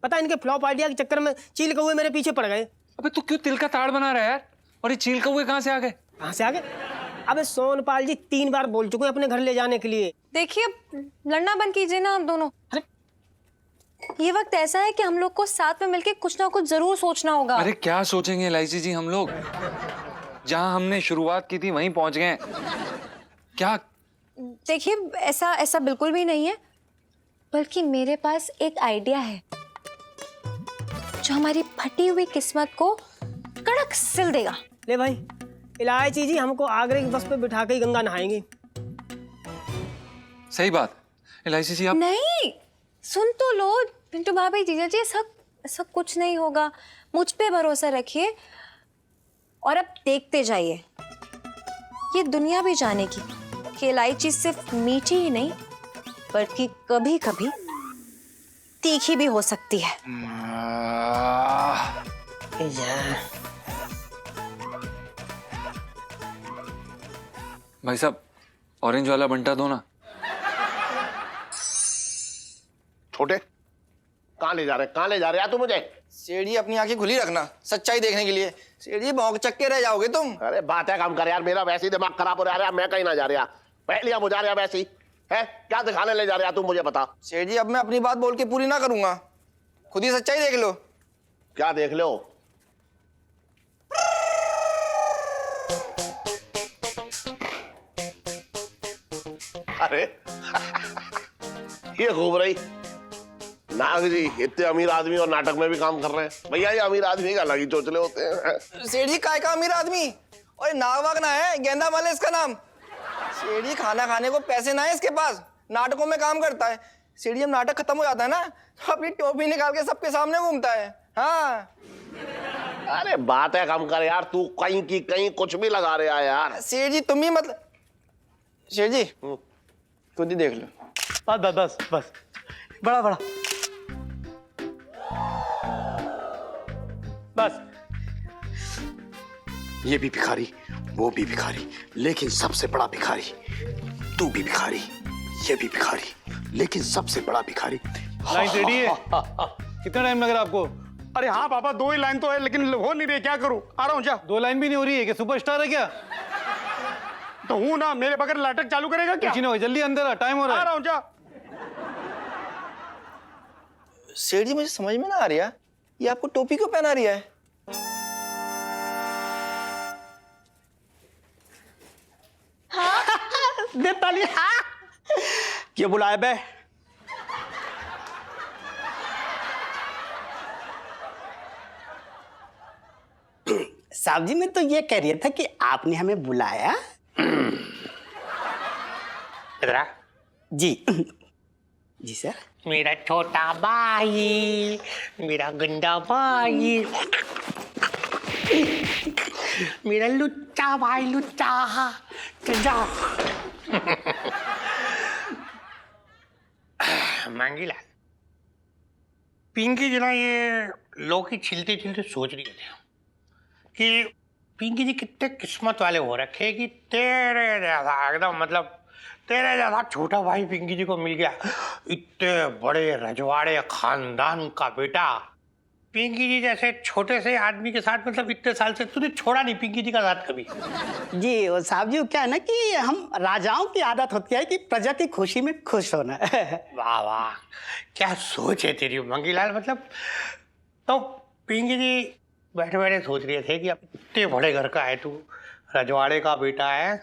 पता इनके फ्लॉप आइडिया के चक्कर में चील कौवे मेरे पीछे पड़ गए। अबे तू क्यों तिल का ताड़ बना रहा है यार? और ये चील कौवे कहाँ से आ गए? कहाँ से आ गए? अबे सोनपाल जी 3 बार बोल चुके हैं अपने घर ले जाने के लिए। देखिए, लड़ना बंद कीजिए ना आप दोनों। ये वक्त ऐसा है कि हम लोग को साथ में मिलके कुछ ना कुछ जरूर सोचना होगा। अरे क्या सोचेंगे इलायची जी, हम लोग जहां हमने शुरुआत की थी वहीं पहुंच गए। क्या? देखिए, ऐसा बिल्कुल भी नहीं है, बल्कि मेरे पास एक आइडिया है जो हमारी फटी हुई किस्मत को कड़क सिल देगा। ले भाई, इलायची जी हमको आगरे की बस पे बिठा के ही गंगा नहाएंगे। सही बात। इलायची जी आप नहीं, सुन तो लो पिंटू भाभी, जीजा जी, सब कुछ नहीं होगा। मुझ पे भरोसा रखिए और अब देखते जाइए। ये दुनिया भी जानेगी कि इलायची सिर्फ मीठी ही नहीं बल्कि कभी कभी तीखी भी हो सकती है। भाई साहब, ऑरेंज वाला बंटा दो ना। छोटे, कहाँ ले जा रहे? कहाँ ले जा रहे हैं तू मुझे? सेठ जी, अपनी आंखें खुली रखना सच्चाई देखने के लिए। सेठ जी, भौंक चक्के रह जाओगे तुम। अरे बात है काम कर यार, मेरा वैसे ही दिमाग खराब हो रहा है। मैं कहीं ना जा रहा, पहले बुझा रहा वैसे ही है। क्या दिखाने ले जा रहा तू मुझे बता। सेठ जी, अब मैं अपनी बात बोल के पूरी ना करूंगा, खुद ही सच्चाई देख लो। क्या देख लो? अरे ये घूम रही नाग जी, इतने अमीर आदमी और नाटक में भी काम कर रहे हैं। भैया ये अमीर आदमी का अलग ही चोचले होते हैं। सेठ जी, काय का अमीर आदमी? और नाग वाग ना है, गेंदा मल है इसका नाम। सेठ जी खाना खाने को पैसे ना है इसके पास, नाटकों में काम करता है। सेठ जी, नाटक खत्म हो जाता है ना तो अपनी टोपी निकाल के सबके सामने घूमता है। हाँ अरे बात है कम कर यार, तू कहीं की कहीं कुछ भी लगा रहा है यार। सेठ जी तुम ही मतलब, सेठ जी खुद ही देख लो। बस बस बस बस, बड़ा बड़ा बस। ये भी भिखारी, वो भी भिखारी, लेकिन सबसे बड़ा भिखारी तू भी भिखारी, ये भी भिखारी, लेकिन सबसे बड़ा भिखारी। लाइन रेडी है? कितना टाइम लग रहा है आपको? अरे हाँ पापा, 2 ही लाइन तो है लेकिन हो नहीं रही, क्या करूं? आ रहा हूँ। जा 2 लाइन भी नहीं हो रही है कि सुपरस्टार है क्या? तो हूँ ना, मेरे बगैर नाटक चालू करेगा क्या? कुछ नहीं, जल्दी अंदर आ, टाइम हो रहा है। आ रहा हूँ, जा। सेठ जी मुझे समझ में ना आ रही है, ये आपको टोपी क्यों पहना रही है? दे ताली। क्या बुलाया बे? साहब जी, मैं तो ये कह रही था कि आपने हमें बुलाया। इधर आ। जी जी सर। मेरा छोटा भाई, मेरा गंदा भाई, मेरा लुच्चा भाई, लुच्चा। चल जाओ। मांगीलाल, पिंकी जी ना ये लौकी छिलते छिलते सोच रही थी कि पिंकी जी कितने किस्मत वाले हो रखे कि तेरे जैसा एकदम मतलब तेरे जैसा छोटा भाई पिंकी जी को मिल गया। इतने बड़े रजवाड़े खानदान का बेटा पिंकी जी जैसे छोटे से आदमी के साथ, मतलब इतने साल से तूने छोड़ा नहीं पिंकी जी का साथ कभी। जी वो साहब जी, क्या है ना कि हम राजाओं की आदत होती है कि प्रजा की खुशी में खुश होना। वाह वाह, क्या सोच है तेरी मंगीलाल। मतलब तो पिंकी जी बैठे बैठे सोच रहे थे कि अब इतने बड़े घर का है तू, रजवाड़े का बेटा है,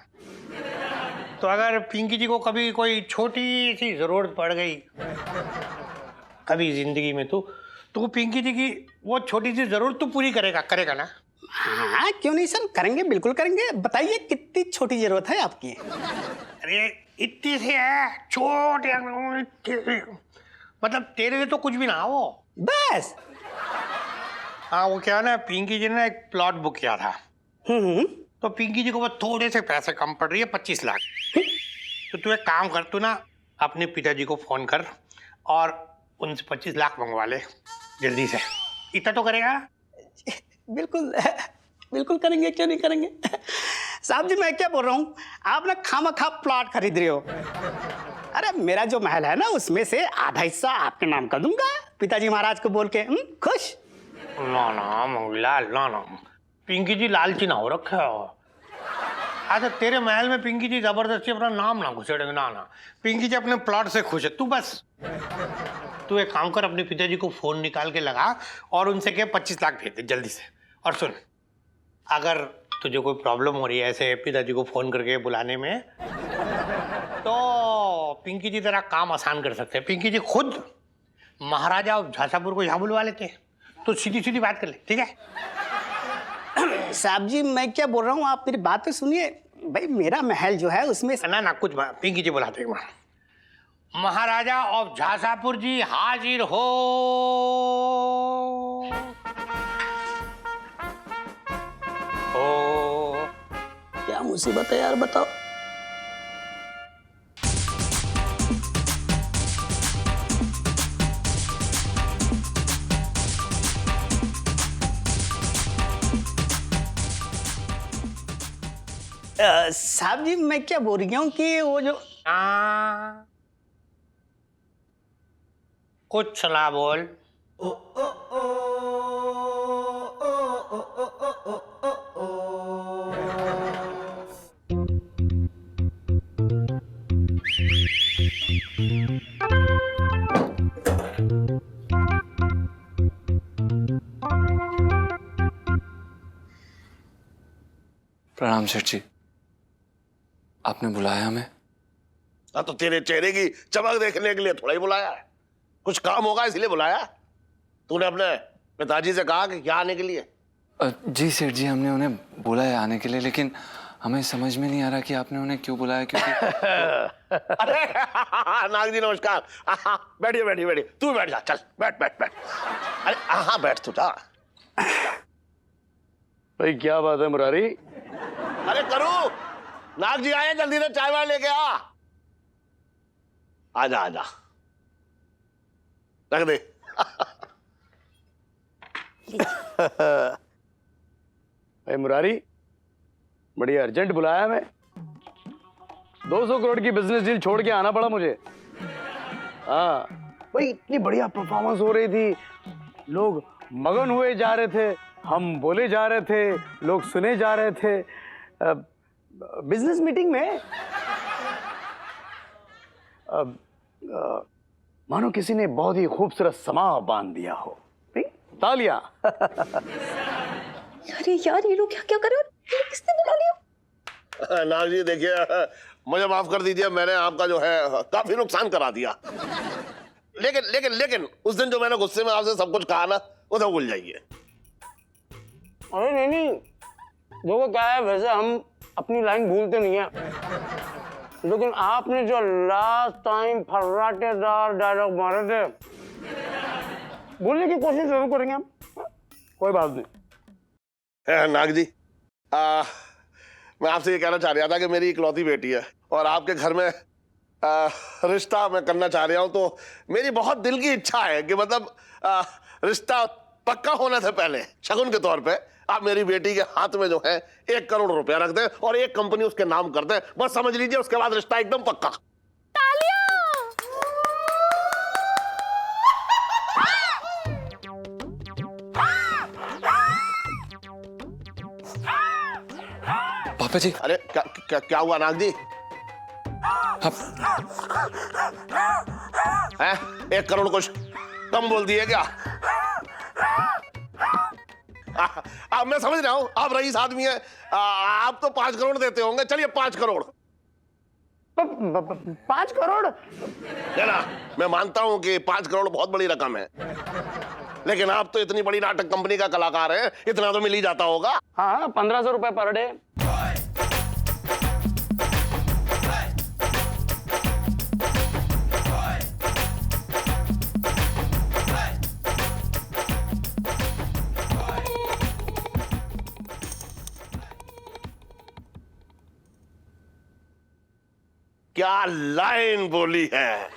तो अगर पिंकी जी को कभी कोई छोटी सी जरूरत पड़ गई कभी जिंदगी में, तो पिंकी जी की वो छोटी सी जरूरत तो पूरी करेगा ना? हाँ क्यों नहीं सर, करेंगे, बिल्कुल करेंगे। बताइए कितनी छोटी जरूरत है आपकी? अरे इतनी सी है, छोटे, मतलब तेरे लिए तो कुछ भी ना वो बस। हाँ वो क्या है ना, पिंकी जी ने एक प्लॉट बुक किया था, तो पिंकी जी को वो थोड़े से पैसे कम पड़ रही है, 25 लाख। तो तू एक काम कर, तू ना अपने पिताजी को फोन कर और उनसे 25 लाख मंगवा ले जल्दी से। इतना तो करेगा? बिल्कुल बिल्कुल करेंगे, क्यों नहीं करेंगे। साहब जी मैं क्या बोल रहा हूँ, आप ना खामखा प्लॉट खरीद रहे हो। अरे मेरा जो महल है ना उसमें से आधा हिस्सा आपके नाम कर दूंगा, पिताजी महाराज को बोल के। खुश? ना ना मंगीलाल, ना पिंकी जी लालची ना हो रखा है। अच्छा तेरे महल में पिंकी जी जबरदस्ती अपना नाम ना घुसेड़ेंगे, ना पिंकी जी अपने प्लॉट से खुश है। तू एक काम कर, अपने पिताजी को फोन निकाल के लगा और उनसे कह 25 लाख भेज दे जल्दी से। और सुन, अगर तुझे कोई प्रॉब्लम हो रही है ऐसे पिताजी को फोन करके बुलाने में, तो पिंकी जी तेरा काम आसान कर सकते हैं। पिंकी जी खुद महाराजा और झांसापुर को यहाँ बुलवा लेते हैं, तो सीधी सीधी बात कर ले, ठीक है? साहब जी मैं क्या बोल रहा हूँ, आप मेरी बात तो सुनिए। भाई मेरा महल जो है उसमें ना कुछ पिंकी जी बुलाते हैं। महाराजा ऑफ झांसापुर जी हाजिर हो। क्या मुसीबत है यार, बताओ। साहब जी मैं क्या बोल रही हूँ कि वो जो कुछ ना बोल। प्रणाम सेठ जी, आपने बुलाया हमें? हाँ तो तेरे चेहरे की चमक देखने के लिए थोड़ा ही बुलाया है, कुछ काम होगा इसलिए बुलाया। तूने अपने पिताजी से कहा कि क्या आने के लिए? जी सेठ जी, हमने उन्हें बोला है आने के लिए, लेकिन हमें समझ में नहीं आ रहा कि आपने उन्हें क्यों बुलाया, क्योंकि अरे नाग जी नमस्कार। बैठिए बैठिए बैठिए, तू बैठ जा, चल बैठ बैठ बैठ। अरे हाँ बैठ तू जा। भाई क्या बात है मुरारी? अरे करू, नाग जी आए, जल्दी से चाय वाय लेके आ। आजा आजा, रख दे। भाई मुरारी, बड़ी अर्जेंट बुलाया मैं। 200 करोड़ की बिजनेस डील छोड़ के आना पड़ा मुझे। हाँ भाई, इतनी बढ़िया परफॉर्मेंस हो रही थी, लोग मगन हुए जा रहे थे, हम बोले जा रहे थे, लोग सुने जा रहे थे। बिजनेस मीटिंग में मानो किसी ने बहुत ही खूबसूरत समा बांध दिया हो। तालियां। अरे यार ये लोग क्या क्या कर रहे हो? ये किसने बुला लिया? नाग जी देखिए, मुझे माफ कर दीजिए, मैंने आपका जो है काफी नुकसान करा दिया। लेकिन लेकिन लेकिन उस दिन जो मैंने गुस्से में आपसे सब कुछ कहा ना, वो तो भूल जाइए। अरे नहीं नहीं, देखो क्या है, वैसे हम अपनी लाइन भूलते नहीं है, लेकिन आपने जो लास्ट टाइम फर्राटेदार डायलॉग मारे थे, भूलने की कोशिश जरूर करेंगे हम। कोई बात नहीं। नाग जी, मैं आपसे ये कहना चाह रहा था कि मेरी इकलौती बेटी है और आपके घर में रिश्ता मैं करना चाह रहा हूं, तो मेरी बहुत दिल की इच्छा है कि मतलब रिश्ता पक्का होने से पहले शगुन के तौर पे आप मेरी बेटी के हाथ में जो है 1 करोड़ रुपया रख दें और एक कंपनी उसके नाम कर दें, बस समझ लीजिए उसके बाद रिश्ता एकदम पक्का। पापा जी। अरे क्या क्या, क्या हुआ नाग जी? हैं? 1 करोड़ कुछ कम बोल दिए क्या? अब मैं समझ रहा हूं, आप रईस आदमी है, आप तो 5 करोड़ देते होंगे। चलिए 5 करोड़। 5 करोड़? है ना, मैं मानता हूं कि 5 करोड़ बहुत बड़ी रकम है, लेकिन आप तो इतनी बड़ी नाटक कंपनी का कलाकार हैं, इतना तो मिल ही जाता होगा। हाँ, 1500 रुपए पर डे। क्या लाइन बोली है,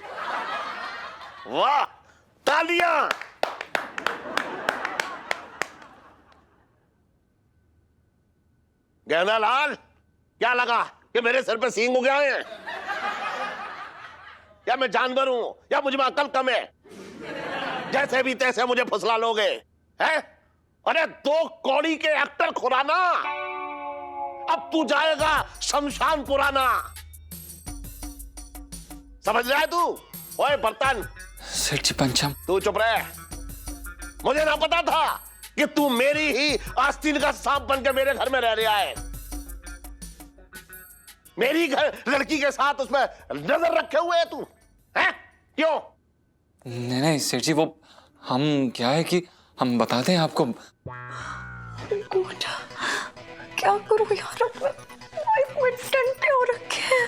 वाह, तालियां। गहना लाल, क्या लगा कि मेरे सर पे सींग उग गए हैं? या मैं जानवर हूं, या मुझ में अकल कम है? जैसे भी तैसे मुझे फुसला लोगे हैं? अरे 2 कौड़ी के एक्टर खुराना, अब तू जाएगा शमशान पुराना। समझ रहा है तू? ओए बर्तन। सेठ जी पंचम। तू चुप रहे, मुझे ना पता था कि तू मेरी ही आस्तीन का सांप बन के मेरे घर में रह रहा है। मेरी घर लड़की के साथ उसमें नजर रखे हुए है तू, हैं? क्यों? नहीं नहीं सेठ जी, वो हम क्या है कि हम बताते हैं आपको। क्या करूं यार, लाइफ में टंटे हो रखे हैं।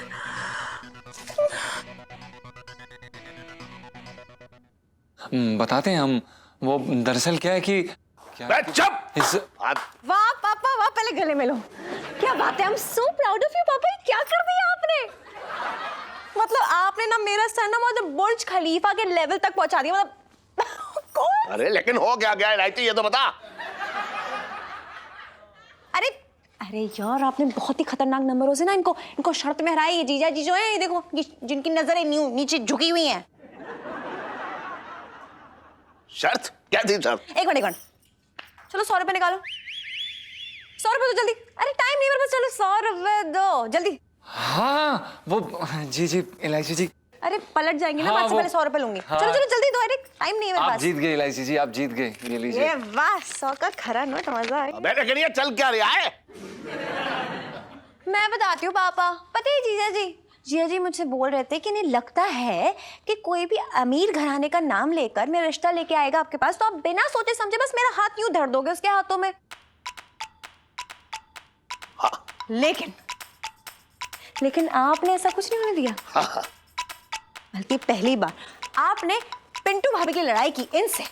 बताते हैं हम, वो दरअसल क्या है कि चुप। वाह पापा वाह, पहले गले मिलो। क्या बात है, I'm so proud of you पापा। क्या कर दिया आपने? मतलब आपने ना मेरा सर ना मतलब बुर्ज खलीफा के लेवल तक पहुंचा दिया, मतलब कौन? अरे लेकिन हो क्या गया इलायची, ये तो बता। अरे अरे यार, आपने बहुत ही खतरनाक नंबरों से ना इनको शर्त में हराया। ये जीजा जी जो है, ये देखो, जिनकी नजरें नीचे झुकी हुई हैं। शर्त क्या थी शर्त? एक मिनट, चलो 100 रुपए निकालो। 100 रुपए दो जल्दी। अरे टाइम नहीं मेरे पास, चलो 100 रुपए दो जल्दी। हाँ वो, जी जी इलायची जी। अरे पलट जाएंगे ना, हाँ, बात से पहले 100 रुपए लूंगी। हाँ। चलो चलो जल्दी दो, अरे टाइम नहीं है मेरे आप पास। जीत गए इलायची जी, आप जीत गए, ये लीजिए। ये वाह, 100 का खरा नोट, मजा आ गया। लेकिन ये चल क्या रहा है? मैं बताती हूँ पापा। पता है जीजा जी मुझसे बोल रहे थे कि इन्हें लगता है कि कोई भी अमीर घराने का नाम लेकर मेरा रिश्ता लेके आएगा आपके पास, तो आप बिना सोचे समझे बस मेरा हाथ यूं धर दोगे उसके हाथों में। लेकिन आपने ऐसा कुछ नहीं होने दिया। बल्कि पहली बार आपने पिंटू भाभी की लड़ाई की इनसे,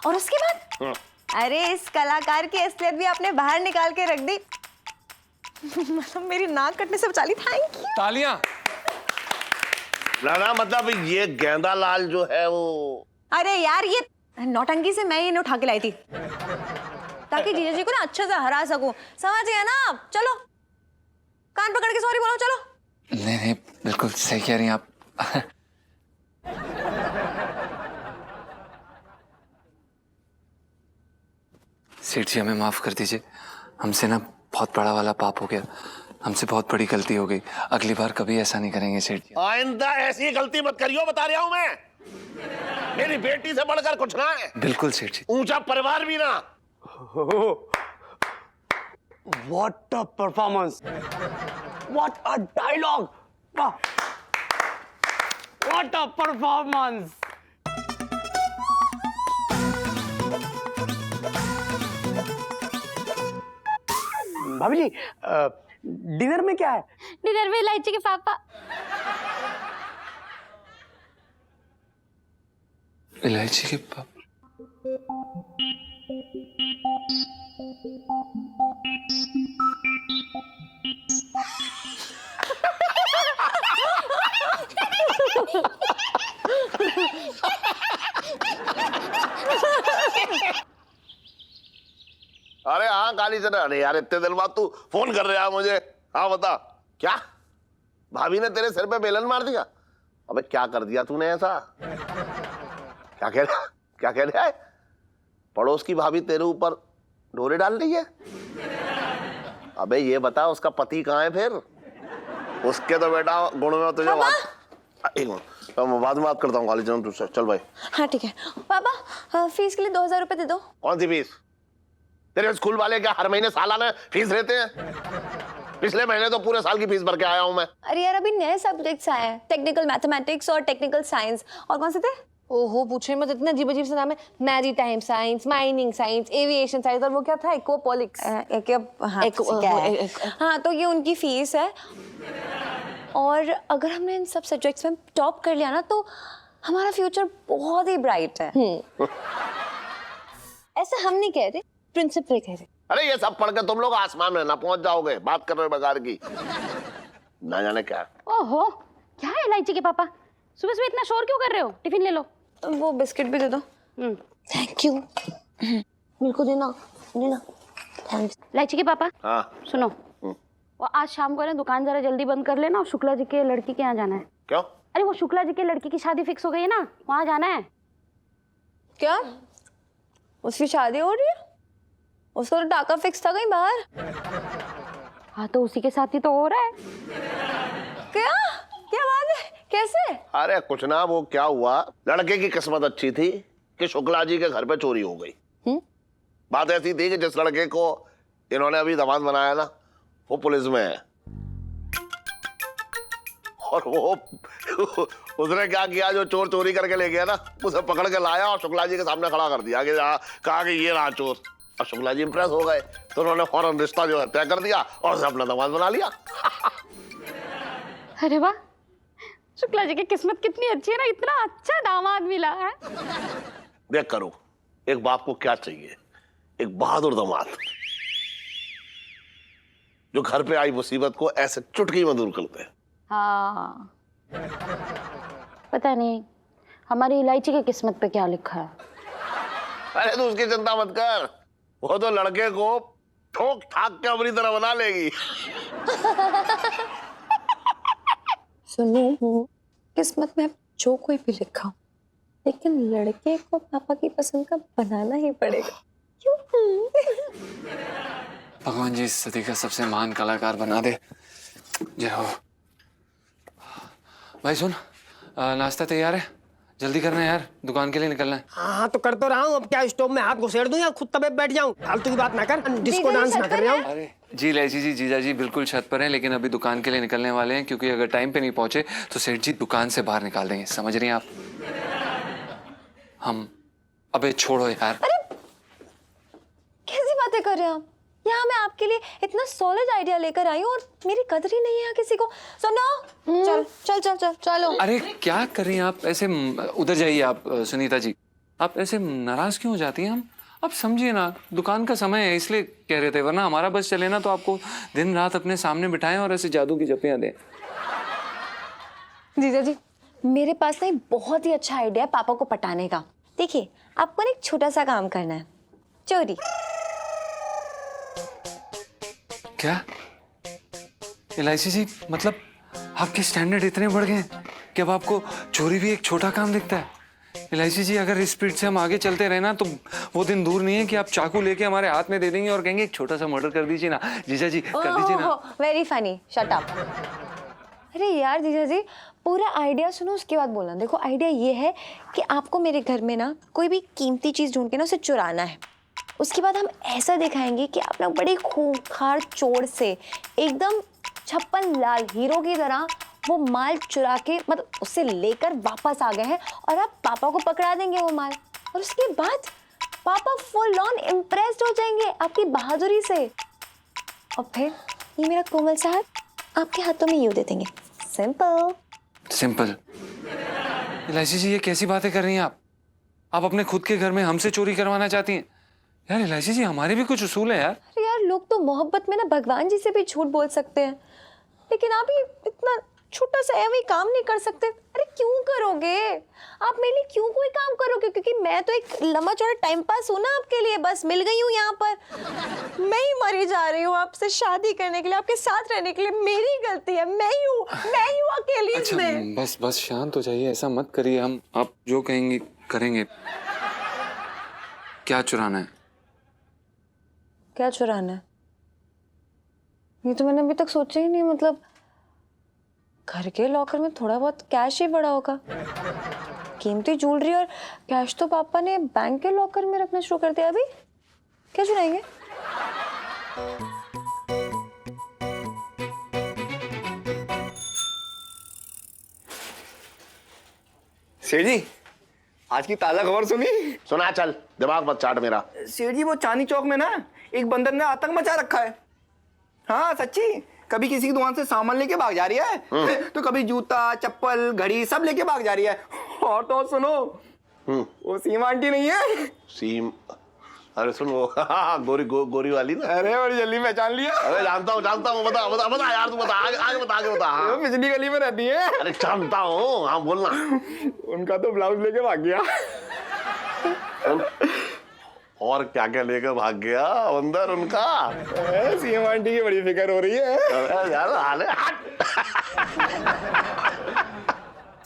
और उसके बाद अरे इस कलाकार की असलियत भी आपने बाहर निकाल के रख दी। मतलब मेरी नाक कटने से बचा ली। Thank you. तालियां। ना मतलब ये गेंदा लाल जो है वो, अरे यार ये नौटंकी से मैं इन्हें उठा के लाई थी ताकि जीजा जी को ना अच्छे से हरा सकूं, समझ गया ना आप? चलो कान पकड़ के सॉरी बोलो, चलो। नहीं नहीं, बिल्कुल सही कह रही हैं आप। सेठ जी हमें माफ कर दीजिए, हमसे ना बहुत बड़ा वाला पाप हो गया, हमसे बहुत बड़ी गलती हो गई। अगली बार कभी ऐसा नहीं करेंगे सेठ जी। आइंदा ऐसी गलती मत करियो, बता रहा हूं मैं। मेरी बेटी से बढ़कर कुछ ना है। बिल्कुल सेठ जी। ऊंचा परिवार भी ना। What a performance, what a dialogue, what a performance. भाभी जी, डिनर में क्या है? डिनर में इलायची के पापा। इलायची के पाप। अरे हाँ काली चना, अरे यार इतने दिन बाद तू फोन कर रहा है मुझे। हाँ बता क्या भाभी ने तेरे सिर पे बेलन मार दिया? अबे क्या कर दिया तूने ऐसा? क्या कह रहा है? पड़ोस की भाभी तेरे ऊपर डोरे डाल रही है? अबे ये बता उसका पति कहाँ है फिर? उसके तो बेटा गुण में तुझे बात, एक मिनट मैं बाद में बात करता हूँ काली चना तुझसे। चल भाई। हाँ ठीक है पापा, फीस के लिए 2000 रुपए दे दो। कौन सी फीस? तेरे स्कूल वाले क्या हर महीने सालाना फीस लेते हैं? पिछले महीने तो पूरे साल की फीस भर के आया हूं मैं। अरे यार अभी नए सब्जेक्ट्स आए हैं, टेक्निकल मैथमेटिक्स और टेक्निकल साइंस। और कौन से थे? ओहो पूछे मत, इतना अजीब अजीब से नाम है। Maritime science, mining science, aviation science, और वो क्या था एक्वापॉलिक्स। हाँ तो ये उनकी फीस है। और अगर हमने इन सब सब्जेक्ट्स में टॉप कर लिया ना तो हमारा फ्यूचर बहुत ही ब्राइट है। ऐसा हम नहीं कह रहे, प्रिंसिपल कह रहे। अरे ये सब पढ़ के तुम लोग आसमान में ना पहुंच जाओगे, बात कर रहे हो बेकार की। ना जाने क्या। ओहो क्या है इलायची के पापा, सुबह सुबह इतना शोर क्यों कर रहे हो? टिफिन ले लो। वो बिस्किट भी दे दो। Thank you. मेरे को देना देना, थैंक्स। इलायची के पापा हाँ सुनो, वो आज शाम को ना दुकान जरा जल्दी बंद कर लेना और शुक्ला जी के लड़की के यहाँ जाना है। क्यों? अरे वो शुक्ला जी के लड़की की शादी फिक्स हो गई है ना, वहाँ जाना है। क्या उसकी शादी हो रही है? उसका तो टाका फिक्स था कहीं बाहर। हाँ तो उसी के साथ ही तो हो रहा है। क्या क्या बात है, कैसे? अरे कुछ ना, वो क्या हुआ, लड़के की किस्मत अच्छी थी कि शुक्ला जी के घर पे चोरी हो गई। बात ऐसी थी कि जिस लड़के को इन्होंने अभी दामाद बनाया ना वो पुलिस में है, और वो उसने क्या किया, जो चोर चोरी करके ले गया ना उसे पकड़ के लाया और शुक्ला जी के सामने खड़ा कर दिया कि कहा कि ये रहा चोर। और शुक्ला जी इंप्रेस हो गए तो उन्होंने फौरन रिश्ता जो है तय कर दिया और उसे अपना दामाद बना लिया। अरे वाह, शुक्ला जी की किस्मत कितनी अच्छी है ना, इतना अच्छा दामाद मिला है। देख करो एक बाप को क्या चाहिए, एक बहादुर दामाद जो घर पे आई मुसीबत को ऐसे चुटकी में दूर कर दे। हाँ पता नहीं हमारी इलायची की किस्मत पे क्या लिखा है। अरे तो उसकी चिंता मत कर, वो तो लड़के को ठोक ठाक के अपनी तरह बना लेगी। सुनो, किस्मत में जो कोई भी लिखा हो, लेकिन लड़के को पापा की पसंद का बनाना ही पड़ेगा। क्यों? भगवान जी इस सदी का सबसे महान कलाकार बना दे। जय हो। भाई सुन, नाश्ता तैयार है, जल्दी करना है यार, दुकान के लिए निकलना है। हाँ तो कर तो रहा हूँ, अब क्या स्टोव में हाथ घुसेड़ दूं या खुद तबे बैठ जाऊं? फालतू की बात ना कर, डिस्को डांस ना कर रहा हूँ। अरे जी इलायची जी, जीजा जी बिल्कुल छत पर हैं, लेकिन अभी दुकान के लिए निकलने वाले हैं, क्योंकि अगर टाइम पे नहीं पहुंचे तो सेठ जी दुकान से बाहर निकाल देंगे, समझ रही हैं आप? हम अबे छोड़ो यार। कैसी बातें कर रहे हैं आप? यहाँ मैं आपके लिए इतना सॉलिड आइडिया लेकर आई हूँ और मेरी कदर ही नहीं है यहाँ किसी को। सुनो, चल चल चल चल चलो। अरे क्या कर रही हैं आप ऐसे? उधर जाइए आप सुनीता जी, आप ऐसे नाराज क्यों हो जाती हैं? हम आप समझिए ना, दुकान का समय है इसलिए कह रहे थे, वरना हमारा बस चले ना तो आपको दिन रात अपने सामने बिठाएं और ऐसे जादू की जप्पियां दें। जीजा जी, मेरे पास ना एक बहुत ही अच्छा आइडिया है पापा को पटाने का। देखिए, आपको ना एक छोटा सा काम करना है, चोरी। क्या एलआईसी जी, मतलब आपके स्टैंडर्ड इतने बढ़ गए कि अब आपको चोरी भी एक छोटा काम दिखता है? एलआईसी जी, अगर इस स्पीड से हम आगे चलते रहे ना तो वो दिन दूर नहीं है कि आप चाकू लेके हमारे हाथ में दे देंगे और कहेंगे एक छोटा सा मर्डर कर दीजिए ना। जीजा जी कर दीजिए ना। Very funny, shut up. अरे यार जीजा जी, पूरा आइडिया सुनो उसके बाद बोलना। देखो, आइडिया ये है कि आपको मेरे घर में ना कोई भी कीमती चीज ढूंढ के ना उसे चुराना है। उसके बाद हम ऐसा दिखाएंगे कि आप लोग बड़ी खूंखार चोर से एकदम छप्पन लाल हीरो की तरह वो माल चुरा के, मतलब उससे लेकर वापस आ गए हैं और आप पापा को पकड़ा देंगे वो माल। और उसके बाद पापा फुल ऑन इम्प्रेस्ड हो जाएंगे आपकी बहादुरी से, और फिर ये मेरा कोमल सा हाथ आपके हाथों में यूं दे देंगे। Simple simple. एलआईसी जी, ये कैसी बातें कर रही हैं आप? आप अपने खुद के घर में हमसे चोरी करवाना चाहती हैं? यार एलआईसी जी, हमारे भी कुछ उसूल है यार। अरे यार, लोग तो मोहब्बत में ना भगवान जी से भी झूठ बोल सकते हैं, लेकिन आप ही इतना छोटा सा ऐਵੇਂ काम नहीं कर सकते। अरे क्यों करोगे आप मेरे लिए, क्यों कोई काम करोगे? क्योंकि मैं तो एक लंबा चौड़ा टाइम पास हूँ ना आपके लिए, बस मिल गई हूँ यहाँ पर। मैं ही मरी जा रही हूँ आपसे शादी करने के लिए, आपके साथ रहने के लिए। मेरी गलती है, मैं ही हूँ अकेली इसमें। बस बस शांत हो जाइए, ऐसा मत करिए। हम आप जो कहेंगे करेंगे। क्या चुराना है? क्या चुराना है? ये तो मैंने अभी तक सोचा ही नहीं। मतलब घर के लॉकर में थोड़ा बहुत कैश ही पड़ा होगा। कीमती ज्वेलरी और कैश तो पापा ने बैंक के लॉकर में रखना शुरू कर दिया। अभी क्या चुराएंगे? सेठ जी, आज की ताजा खबर सुनी? सुना, चल दिमाग मत चाट मेरा। सेठ जी, वो चांदनी चौक में ना एक बंदर ने आतंक मचा रखा है। हाँ सच्ची, कभी किसी की दुकान से सामान लेके भाग जा रही है, तो कभी जूता चप्पल घड़ी सब लेके भाग जा रही है। और तो और सुनो, वो सीमा आंटी नहीं है? सीम? अरे सुन, वो गोरी वाली ना। अरे बड़ी जल्दी पहचान लिया। अरे जानता हूँ। बता यार, तू बता, आगे बता। वो पिछली गली में रहती है। अरे जानता हूँ, हाँ बोलना। उनका तो ब्लाउज लेके भाग गया। और क्या क्या लेकर भाग गया अंदर उनका? सीएम आंटी की बड़ी फिक्र हो रही है यार। हाले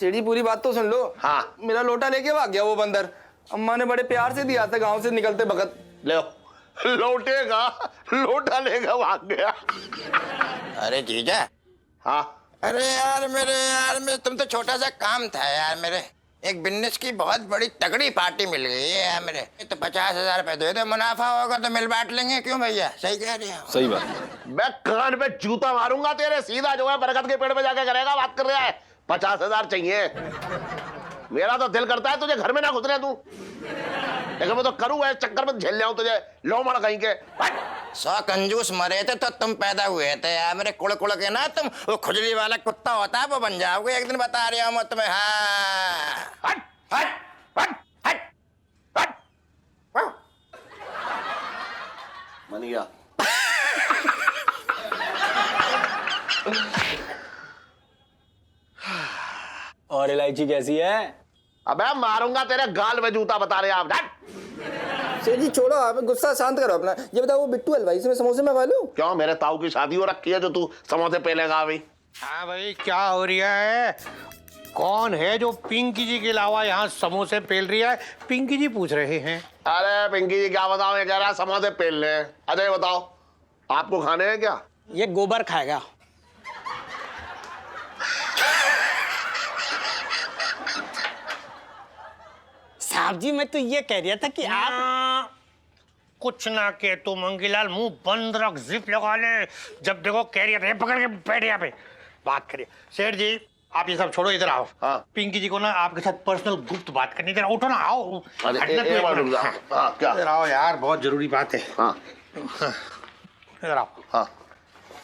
सेठ जी, पूरी बात तो सुन लो। हाँ। मेरा लोटा लेके भाग गया वो बंदर। अम्मा ने बड़े प्यार से दिया था गांव से निकलते वक्त। ले लौटेगा, लोटा लेकर भाग गया। अरे जीजा। हाँ। अरे यार मेरे तुम तो छोटा सा काम था यार मेरे। एक बिजनेस की बहुत बड़ी तगड़ी पार्टी मिल गई है यार मेरे। तो 50,000 रुपए दे दो, मुनाफा होगा तो मिल बांट लेंगे। क्यों भैया, सही कह रहे हो? सही बात। मैं कान पे जूता मारूंगा तेरे, सीधा जो है बरगद के पेड़ पे जाके करेगा। बात कर रहा है 50,000 चाहिए। मेरा तो दिल करता है तुझे घर में ना घुसने दूं, लेकिन मैं तो करूँ ऐसे चक्कर में झेल जाऊं तुझे, लोमड़ कहीं के। 100 कंजूस मरे थे तो तुम पैदा हुए थे यार मेरे। कुड़ के ना तुम वो खुजली वाला कुत्ता होता है वो बन जाओगे एक दिन, बता रहा हूँ मैं तुम्हें। हाँ हट हट हट हट हट। मनिया और इलायची कैसी है? अबे मारूंगा तेरे गाल में जूता, बता रहे आप। सेठ जी छोड़ो, आप गुस्सा शांत करो अपना। ये बताओ, वो बिट्टू हलवाई से मैं समोसे मंगवा लूं? क्यों, मेरे ताऊ की शादी हो रखी है जो तू समोसे पेलेगा अभी? हाँ भाई, क्या हो रहा है? कौन है जो पिंकी जी के अलावा यहाँ समोसे पेल रही है? पिंकी जी पूछ रहे हैं। अरे पिंकी जी क्या बताओ, ये कह रहा है समोसे पेल ले। अजय बताओ, आपको खाने हैं क्या? ये गोबर खाएगा। साहब जी, मैं तो ये कह रहा था कि आप कुछ ना कह तो मंगीलाल, मुंह बंद रख, जिप लगा ले। जब देखो कह रही है पकड़ के बैठ यहाँ पे बात करिए। सेठ जी आप ये सब छोड़ो, इधर आओ। हाँ। पिंकी जी को ना आपके साथ पर्सनल गुप्त बात करनी। इधर उठो ना, आओ। अरे हटना तो एक बार रुक जा। हाँ, क्या? इधर आओ यार, बहुत जरूरी बात है। हाँ। इधर आओ। हाँ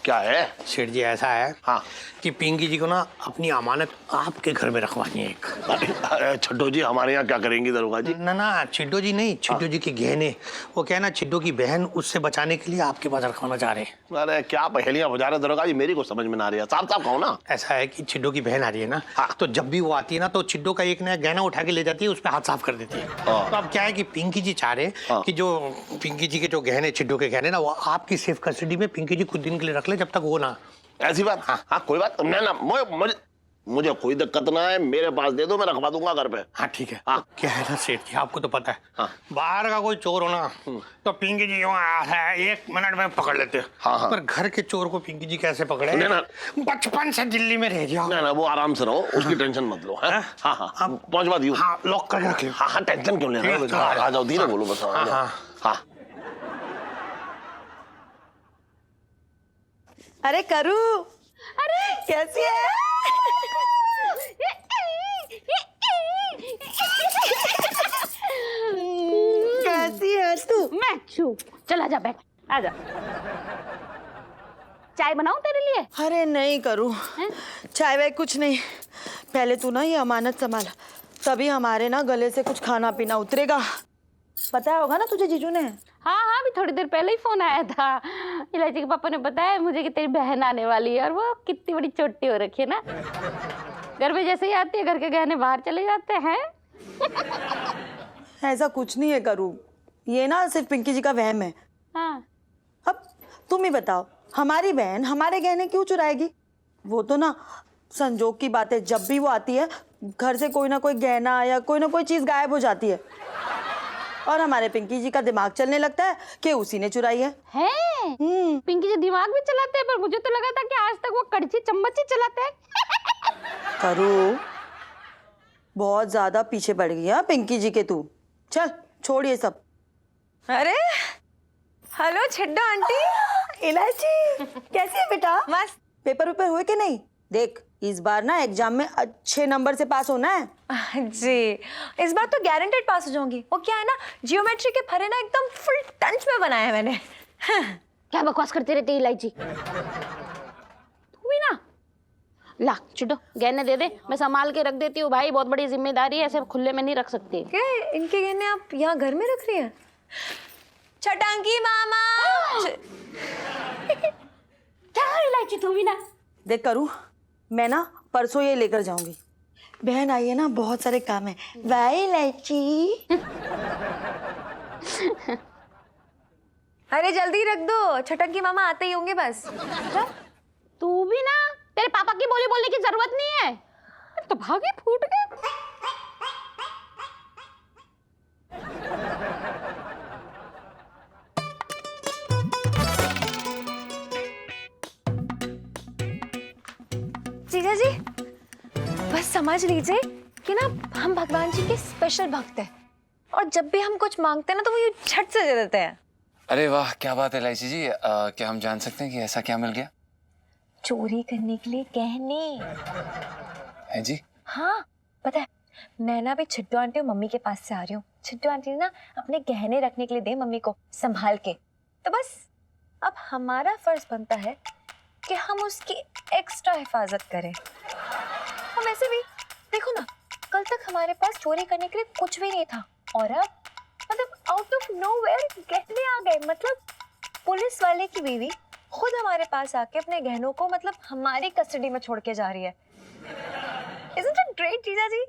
क्या है? सेठ जी ऐसा है हाँ कि पिंकी जी को ना अपनी अमानत आपके घर में रखवानी है एक। अरे छड्डो जी हमारे यहाँ क्या करेंगी दरोगा जी? ना ना छिड्डो जी नहीं, छिड्डो जी के गहने वो क्या है ना, छिड्डो की बहन उससे बचाने के लिए आपके पास रखवाना चाह रहे हैं। अरे क्या पहेलियां बजा रहे दरोगा जी, मेरी को समझ में ना आ रही है। साफ साफ कहो ना। ऐसा है कि छिड्डो की बहन आ रही है ना, तो जब भी वो आती है ना तो छिड्डो का एक नया गहना उठा के ले जाती है, उस पर हाथ साफ कर देती है। तो अब क्या है कि पिंकी जी चाह रहे हैं कि जो पिंकी जी के जो गहने, छिड्डो के गहने ना, वो आपकी सेफ कस्टडी में पिंकी जी कुछ दिन के लिए रख ले जब तक वो ना। ऐसी बात? हाँ कोई बात ना ना, मुझे कोई दिक्कत ना है, मेरे पास दे दो, मैं रखवा दूंगा घर पे। हाँ ठीक है। हाँ क्या है ना सेठ जी, आपको तो पता है बाहर का कोई चोर हो ना तो पिंकी जी है 1 मिनट में पकड़ लेते हैं। हाँ। पर घर के चोर को पिंकी जी कैसे पकड़े? ना बचपन से दिल्ली में रह गया। ना ना वो आराम से रहो, उसकी टेंशन मत लो। हाँ हाँ पहुंचवा दियो। हाँ लॉक करके रख लो। हाँ टेंशन क्यों ले रहे हो? आ जाओ, धीरे बोलो बस। हाँ अरे करू, अरे कैसी है? कैसी है तू? मैं चुप, चला जा बैठ, आजा। चाय बनाऊं तेरे लिए? अरे नहीं करू, चाय वाय कुछ नहीं। पहले तू ना ये अमानत संभाल, तभी हमारे ना गले से कुछ खाना पीना उतरेगा। पता होगा ना तुझे जीजू ने? हाँ हाँ, अभी थोड़ी देर पहले ही फोन आया था। इलायची के पापा ने बताया मुझे कि तेरी बहन आने वाली है, और वो कितनी बड़ी चोटी हो रखी है ना। घर में जैसे ही आती है घर के गहने बाहर चले जाते हैं। ऐसा कुछ नहीं है करू, ये ना सिर्फ पिंकी जी का वहम है। हाँ। अब तुम ही बताओ, हमारी बहन हमारे गहने क्यों चुराएगी? वो तो ना संजोग की बात है, जब भी वो आती है घर से कोई ना कोई गहना या कोई ना कोई चीज गायब हो जाती है, और हमारे पिंकी जी का दिमाग चलने लगता है कि उसी ने चुराई है। पिंकी जी दिमाग भी चलाते हैं, पर मुझे तो लगा था कि आज तक वो कड़छी चम्मच ही चलाते हैं। करू बहुत ज्यादा पीछे पड़ गई है पिंकी जी के तू। चल छोड़ ये सब। अरे हेलो छिड्डो आंटी। इलायची कैसी है बेटा? मस्त। पेपर वेपर हुए कि नहीं? देख इस बार ना एग्जाम में अच्छे नंबर से पास होना है। जी इस बार तो गारंटेड पास हो जाऊंगी। वो क्या है ना, जियोमेट्री के फरे ना एकदम फुल टंच में बनाया है मैंने। क्या बकवास करती रहती है इलायची? तू भी ना ला चिड्डो गहने दे दे, मैं संभाल के रख देती हूँ भाई, बहुत बड़ी जिम्मेदारी है, ऐसे खुले में नहीं रख सकती। क्या इनके गहने आप यहाँ घर में रख रही हैं? छटांगी मामा। क्या इलायची तू भी ना? देख करूँ मैं ना परसों ये लेकर जाऊंगी। बहन आई है ना, बहुत सारे काम है। बाय इलायची। अरे जल्दी रख दो, छटंकी मामा आते ही होंगे बस। तू भी ना, तेरे पापा की बोली बोलने की जरूरत नहीं है, तो भागे फूट गए। जीजा जी बस समझ लीजिए कि ना हम भगवान जी के स्पेशल भक्त हैं, और जब भी हम कुछ मांगते हैं ना तो वो ये झट से दे देते हैं। अरे वाह क्या बात है इलायची जी, क्या हम जान सकते हैं कि ऐसा क्या मिल गया? चोरी करने के लिए गहने है जी? हाँ पता है, मैं ना अभी छिड्डो आंटी और मम्मी के पास से आ रही हूँ। छिड्डो आंटी ने ना अपने गहने रखने के लिए दे मम्मी को संभाल के, तो बस अब हमारा फर्ज बनता है कि हम उसकी एक्स्ट्रा हिफाजत करें। और वैसे भी देखो ना, कल तक हमारे पास चोरी करने के लिए कुछ भी नहीं था, और अब मतलब आउट ऑफ नोवेयर गहने आ गए। मतलब पुलिस वाले की बीवी खुद हमारे पास आके अपने गहनों को मतलब हमारी कस्टडी में छोड़ के जा रही है। Isn't it great जीजा जी?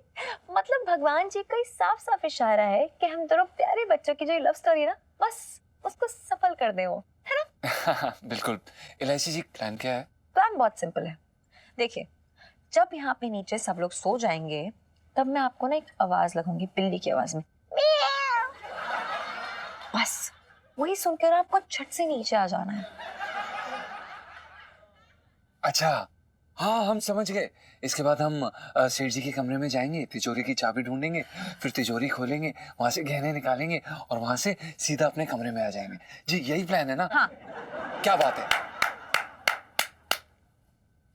मतलब भगवान जी का साफ साफ इशारा है कि हम दोनों प्यारे बच्चों की जो लव स्टोरी है ना, बस उसको सफल कर दे वो, है ना? बिल्कुल। इलायची जी प्लान क्या है? प्लान बहुत सिंपल है। देखिए जब यहाँ पे नीचे सब लोग सो जाएंगे तब मैं आपको ना एक आवाज लगाऊंगी, बिल्ली की आवाज में, बस वही सुनकर आपको छट से नीचे आ जाना है। अच्छा हाँ हम समझ गए। इसके बाद हम सेठ जी के कमरे में जाएंगे, तिजोरी की चाबी ढूंढेंगे, फिर तिजोरी खोलेंगे, वहां से गहने निकालेंगे और वहां से सीधा अपने कमरे में आ जाएंगे। जी यही प्लान है ना? हाँ। क्या बात है,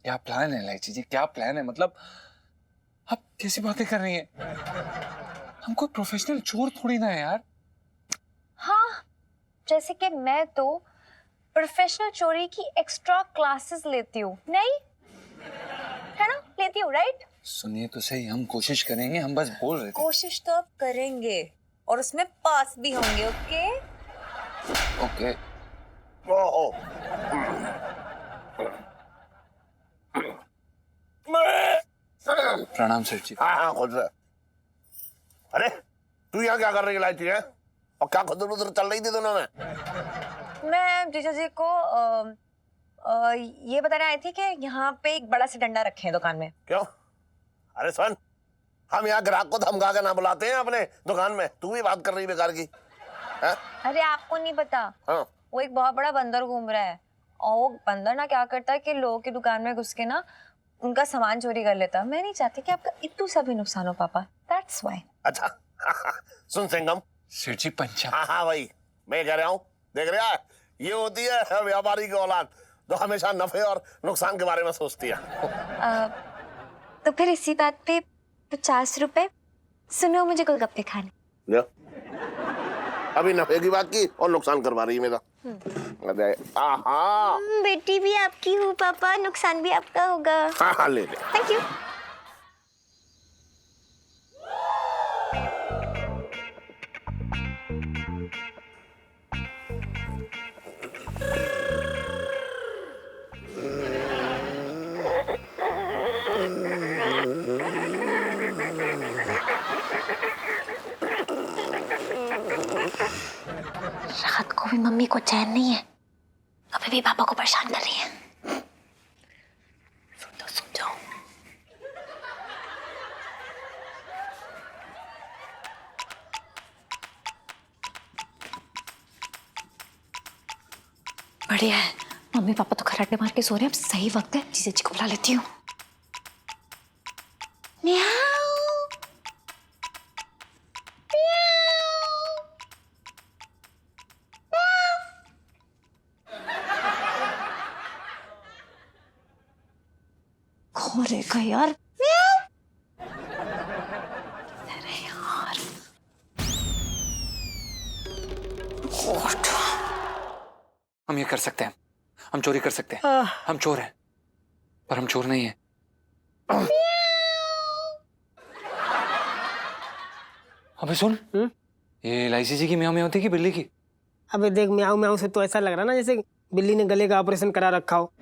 क्या प्लान है इलायची जी, क्या प्लान है? मतलब आप कैसी बातें कर रही हैं? हम कोई प्रोफेशनल चोर थोड़ी ना है यार। हाँ जैसे कि मैं तो प्रोफेशनल चोरी की एक्स्ट्रा क्लासेस लेती हूँ, नहीं है ना? लेती हूँ, राइट? सुनिए तो सही, हम कोशिश करेंगे, हम बस बोल रहे थे। कोशिश तो आप करेंगे और उसमें पास भी होंगे, ओके? ओके। ओहो। प्रणाम सेठ जी। हाँ हाँ खुद से। अरे तू यहाँ क्या कर रही लाइट है? और क्या खुद उधर चल रही थी दोनों में? मैं जीजा जी को ये बताने आई थी कि यहाँ पे एक बड़ा सा डंडा रखे हैं दुकान में। क्यों? अरे सुन, हम यहाँ ग्राहक को धमका के ना बुलाते हैं अपने दुकान में। तू भी बात कर रही बेकार की है? अरे आपको नहीं पता, हाँ। वो एक बहुत बड़ा बंदर घूम रहा है और वो बंदर ना क्या करता है कि लोगों की दुकान में घुस के ना उनका सामान चोरी कर लेता। मैं नहीं चाहती कि आपका इतू सा भी नुकसान हो पापा, दैट्स व्हाई। अच्छा सुन सिंघम। सेठ जी पंचम। हाँ हाँ भाई, मैं कह रहा हूँ, देख रहा है, ये होती है व्यापारी की औलाद, तो हमेशा नफे और नुकसान के बारे में सोचती है। तो फिर इसी बात पे 50 रुपए। सुनो, मुझे गोलगप्पे खाने। अभी नफे की बात की और नुकसान करवा रही है मेरा। अरे हाँ, बेटी भी आपकी हूँ पापा, नुकसान भी आपका होगा। हाँ हाँ ले ले। Thank you. रात को भी मम्मी को चैन नहीं है, अभी भी पापा को परेशान कर रही है। सो जाओ। बढ़िया है, मम्मी पापा तो खर्राटे मार के सो रहे हैं, अब सही वक्त है जीजा जी को बुला लेती हूँ। खोरेगा यार। अरे यार, हम ये कर सकते हैं, हम चोरी कर सकते हैं। हम चोर हैं, पर हम चोर नहीं हैं। अबे सुन, ये एलआईसी जी की म्याऊं म्याऊं थी कि बिल्ली की? अबे देख, म्याऊं म्याऊं से तो ऐसा लग रहा ना जैसे बिल्ली ने गले का ऑपरेशन करा रखा हो।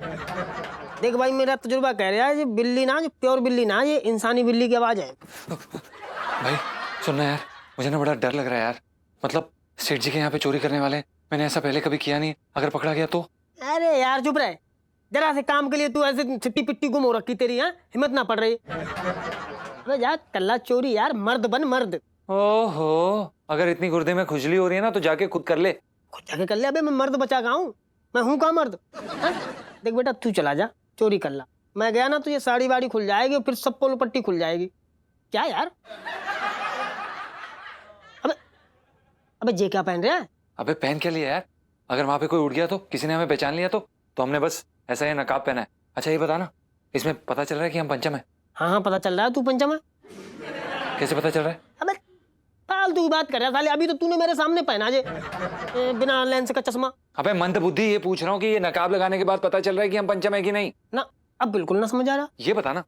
देख भाई, मेरा तजुर्बा कह रहा है, ये बिल्ली ना, जो प्योर बिल्ली ना, ये इंसानी बिल्ली की आवाज है। भाई सुनना यार, मुझे ना बड़ा डर लग रहा है यार। मतलब सेठ जी के यहाँ पे चोरी करने वाले, मैंने ऐसा पहले कभी किया नहीं, अगर पकड़ा गया तो? अरे यार चुप रहे, जरा से काम के लिए तू ऐसे छिट्टी पिट्टी गुम हो रखी तेरी, है हिम्मत ना पड़ रही। अबे यार कल्ला चोरी यार, मर्द बन मर्द। ओहो, अगर इतनी गुर्दे में खुजली हो रही है ना तो जाके खुद कर ले। खुद जाके कर ले। अबे मैं मर्द बचा का हूँ, मैं हूँ का मर्द? देख बेटा, तू चला जा, चोरी कर ला। मैं गया ना तो ये साड़ी वाड़ी खुल जाएगी और फिर सब पोलो पट्टी खुल जाएगी। क्या यार? अबे जे क्या पहन रहा है? अबे पहन क्या लिया यार? अगर वहां पे कोई उड़ गया तो, किसी ने हमें पहचान लिया तो हमने बस ऐसा ही नकाब पहना है। अच्छा ये बता ना, इसमें पता चल रहा है कि हम पंचम है? हाँ हाँ पता चल रहा है तू पंचम है। कैसे पता चल रहा है? अबे फालतू की बात कर रहा है साले, अभी तो तूने मेरे सामने पहना जे बिना लेंस का चश्मा। अबे मंद बुद्धि, ये पूछ रहा हूँ कि ये नकाब लगाने के बाद पता चल रहा है कि हम पंचम है कि नहीं? ना, अब बिल्कुल ना समझ आ रहा। ये बता ना।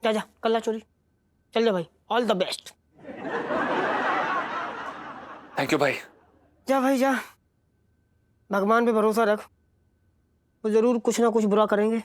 जा जा कर ला चोरी, चल जा भाई, all the best. Thank you भाई। जा भाई जा, भगवान पे भरोसा रख, वो जरूर कुछ ना कुछ बुरा करेंगे।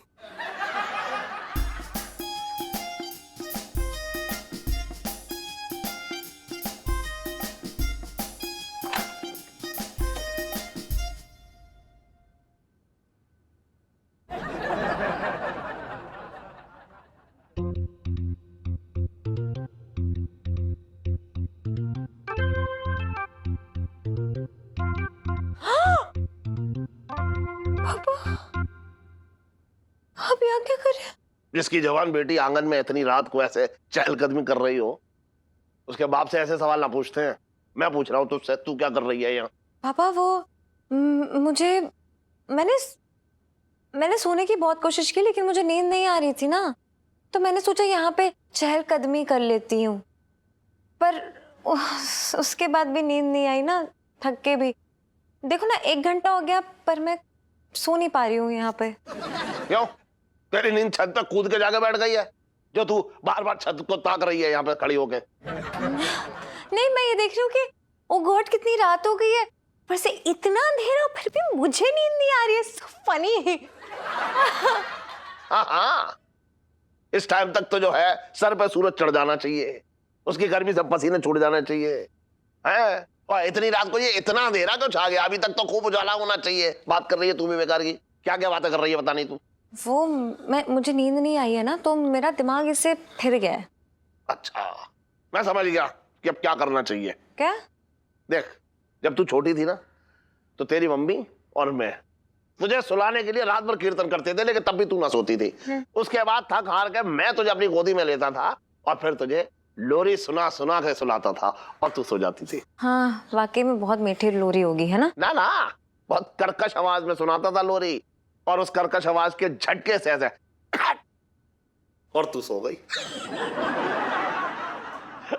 आप यहाँ क्या कर रहे हैं? जिसकी जवान बेटी आंगन में इतनी रात को ऐसे चहलकदमी कर रही हो, उसके बाप से ऐसे सवाल ना पूछते हैं। मैं पूछ रहा हूँ तुझसे, तू क्या कर रही है यहाँ? पापा वो मुझे मैंने सोने की बहुत कोशिश की, लेकिन मुझे नींद नहीं आ रही थी ना, तो मैंने सोचा यहाँ पे चहलकदमी कर लेती हूँ, पर उसके बाद भी नींद नहीं आई ना, थक के भी, देखो ना 1 घंटा हो गया पर मैं सो नहीं पा रही हूँ यहाँ पे। क्यों? तेरी नींद छत पे कूद के जाके बैठ गई है जो तू बार बार छत को ताक रही है यहाँ पे खड़ी होके? नहीं, मैं ये देख रही हूँ कि ओ गॉड कितनी रात हो गई है, पर से इतना अंधेरा फिर भी मुझे नींद नहीं आ रही है। So funny. हाँ, इस टाइम तक तो जो है सर पे सूरज चढ़ जाना चाहिए, उसकी गर्मी से पसीने छूट जाने चाहिए है। और इतनी रात को ये इतना अंधेरा क्यों छा गया? अभी तक तो खूब उजाला होना चाहिए। बात कर रही है तू भी बेकार की, क्या क्या बातें कर रही है पता नहीं तू। वो मुझे नींद नहीं आई है ना, तो मेरा दिमाग इससे फिर गया है। अच्छा, मैं समझ गया कि अब क्या करना चाहिए। क्या? देख, जब तू छोटी थी ना तो तेरी मम्मी और मैं तुझे सुलाने के लिए रात भर कीर्तन करते थे, लेकिन तब भी तू ना सोती थी। उसके बाद थक हार के मैं तुझे अपनी गोदी में लेता था और फिर तुझे लोरी सुना सुना के सुलाता था और तू सो जाती थी। हाँ, वाकई में बहुत मीठी लोरी होगी, है ना? ना, बहुत कर्कश आवाज में सुनाता था लोरी, और उस कर्कश आवाज के झटके से ऐसे और तू सो गई।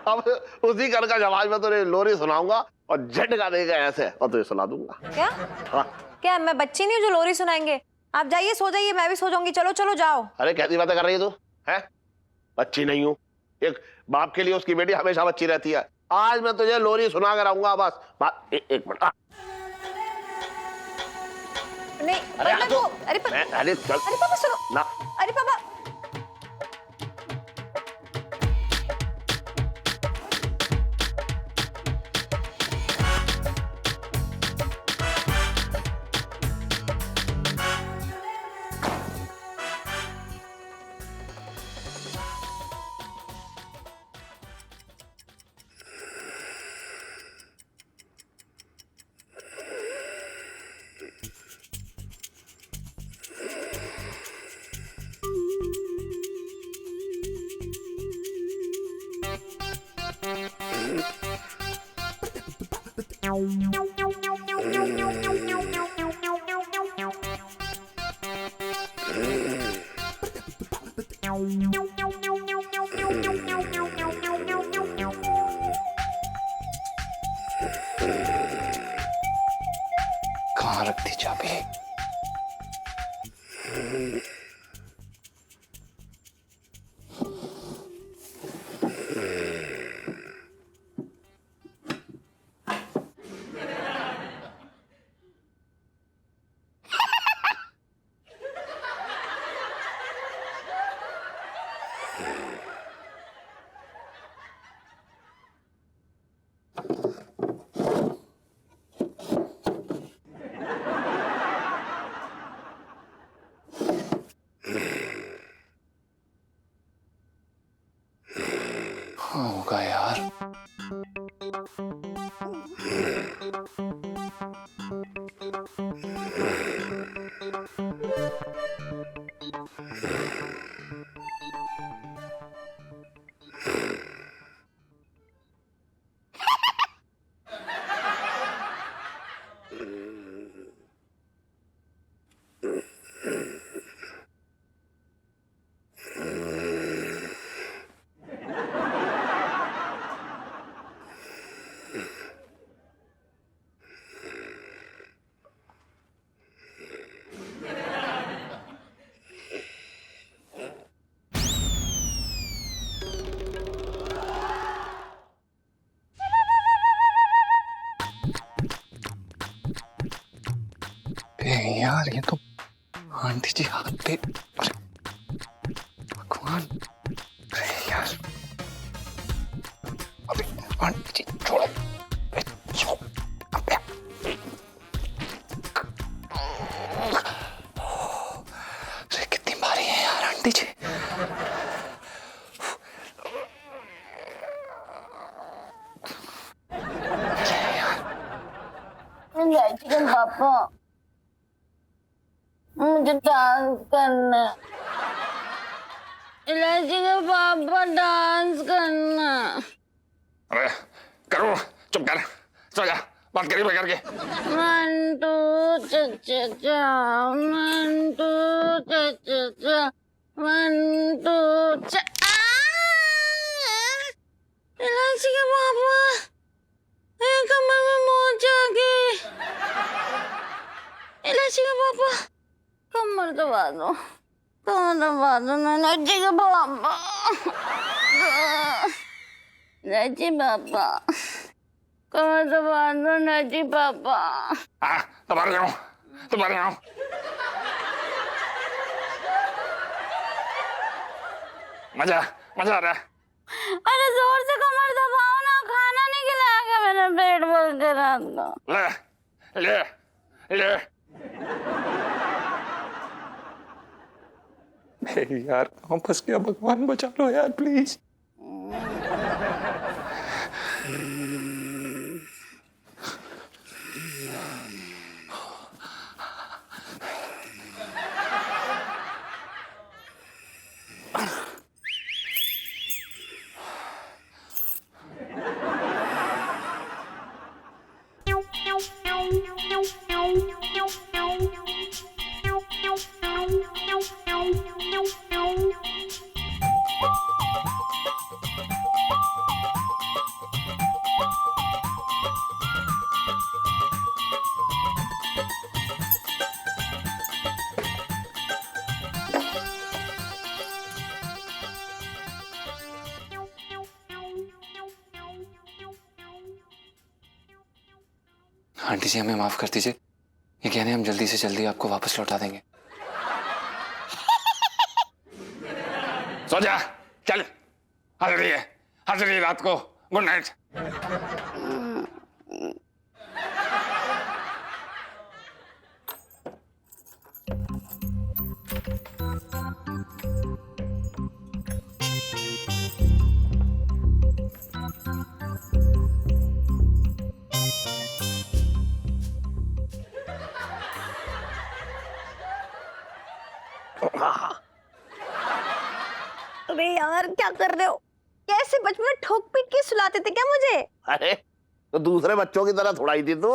अब उसी कर्कश आवाज में तुझे लोरी सुनाऊंगा और झटका देगा ऐसे और तुझे सुला दूंगा। क्या? हाँ। क्या मैं बच्ची नहीं हूँ जो लोरी सुनाएंगे? आप जाइए, सो जाइए, मैं भी सो जाऊंगी। चलो चलो जाओ। अरे कैसी बातें कर रही है तू? है बच्ची नहीं हूँ। एक बाप के लिए उसकी बेटी हमेशा बच्ची रहती है। आज मैं तुझे लोरी सुना कर आऊंगा बस। एक मिनट। नहीं, अरे अरे पापा सुनो ना। अरे पापा। कहाँ रख दी चाबी? होगा यार। यार ये तो आंटी जी हाथ पे। अरे भगवान, अरे यार अबे आंटी जी छोड़ो। अरे कितनी भारी है यार आंटी जी। पापा मुझे डांस करना। इलायची का पापा डांस करना। अरे करो, चुप कर, सो जा, बात करिए बेकार के। मंटू चा मंटू चा मंटू चा। इलायची का पापा कमर में मोच आ गई। दबा दो, कमर दबा दो नैनाजी के पापा, नैजी पापा, कमर दबा दो नैजी पापा। दबा रहा हूँ, दबा रहा हूँ। मजा आ रहा है। अरे जोर से कमर दबाओ ना, खाना नहीं खिलाएगा मेरा पेट भर के रात को। ले ले यार कहाँ फंस गया, भगवान बचा लो यार प्लीज। आंटी जी हमें माफ कर दीजिए, ये कहने हम जल्दी से जल्दी आपको वापस लौटा देंगे। सो जा, चल। हंस रही है रात को। Good night. अरे यार क्या कर रहे हो? कैसे बचपन में ठोक पीट के सुलाते थे क्या मुझे? अरे तो दूसरे बच्चों की तरह थोड़ा ही थी तू,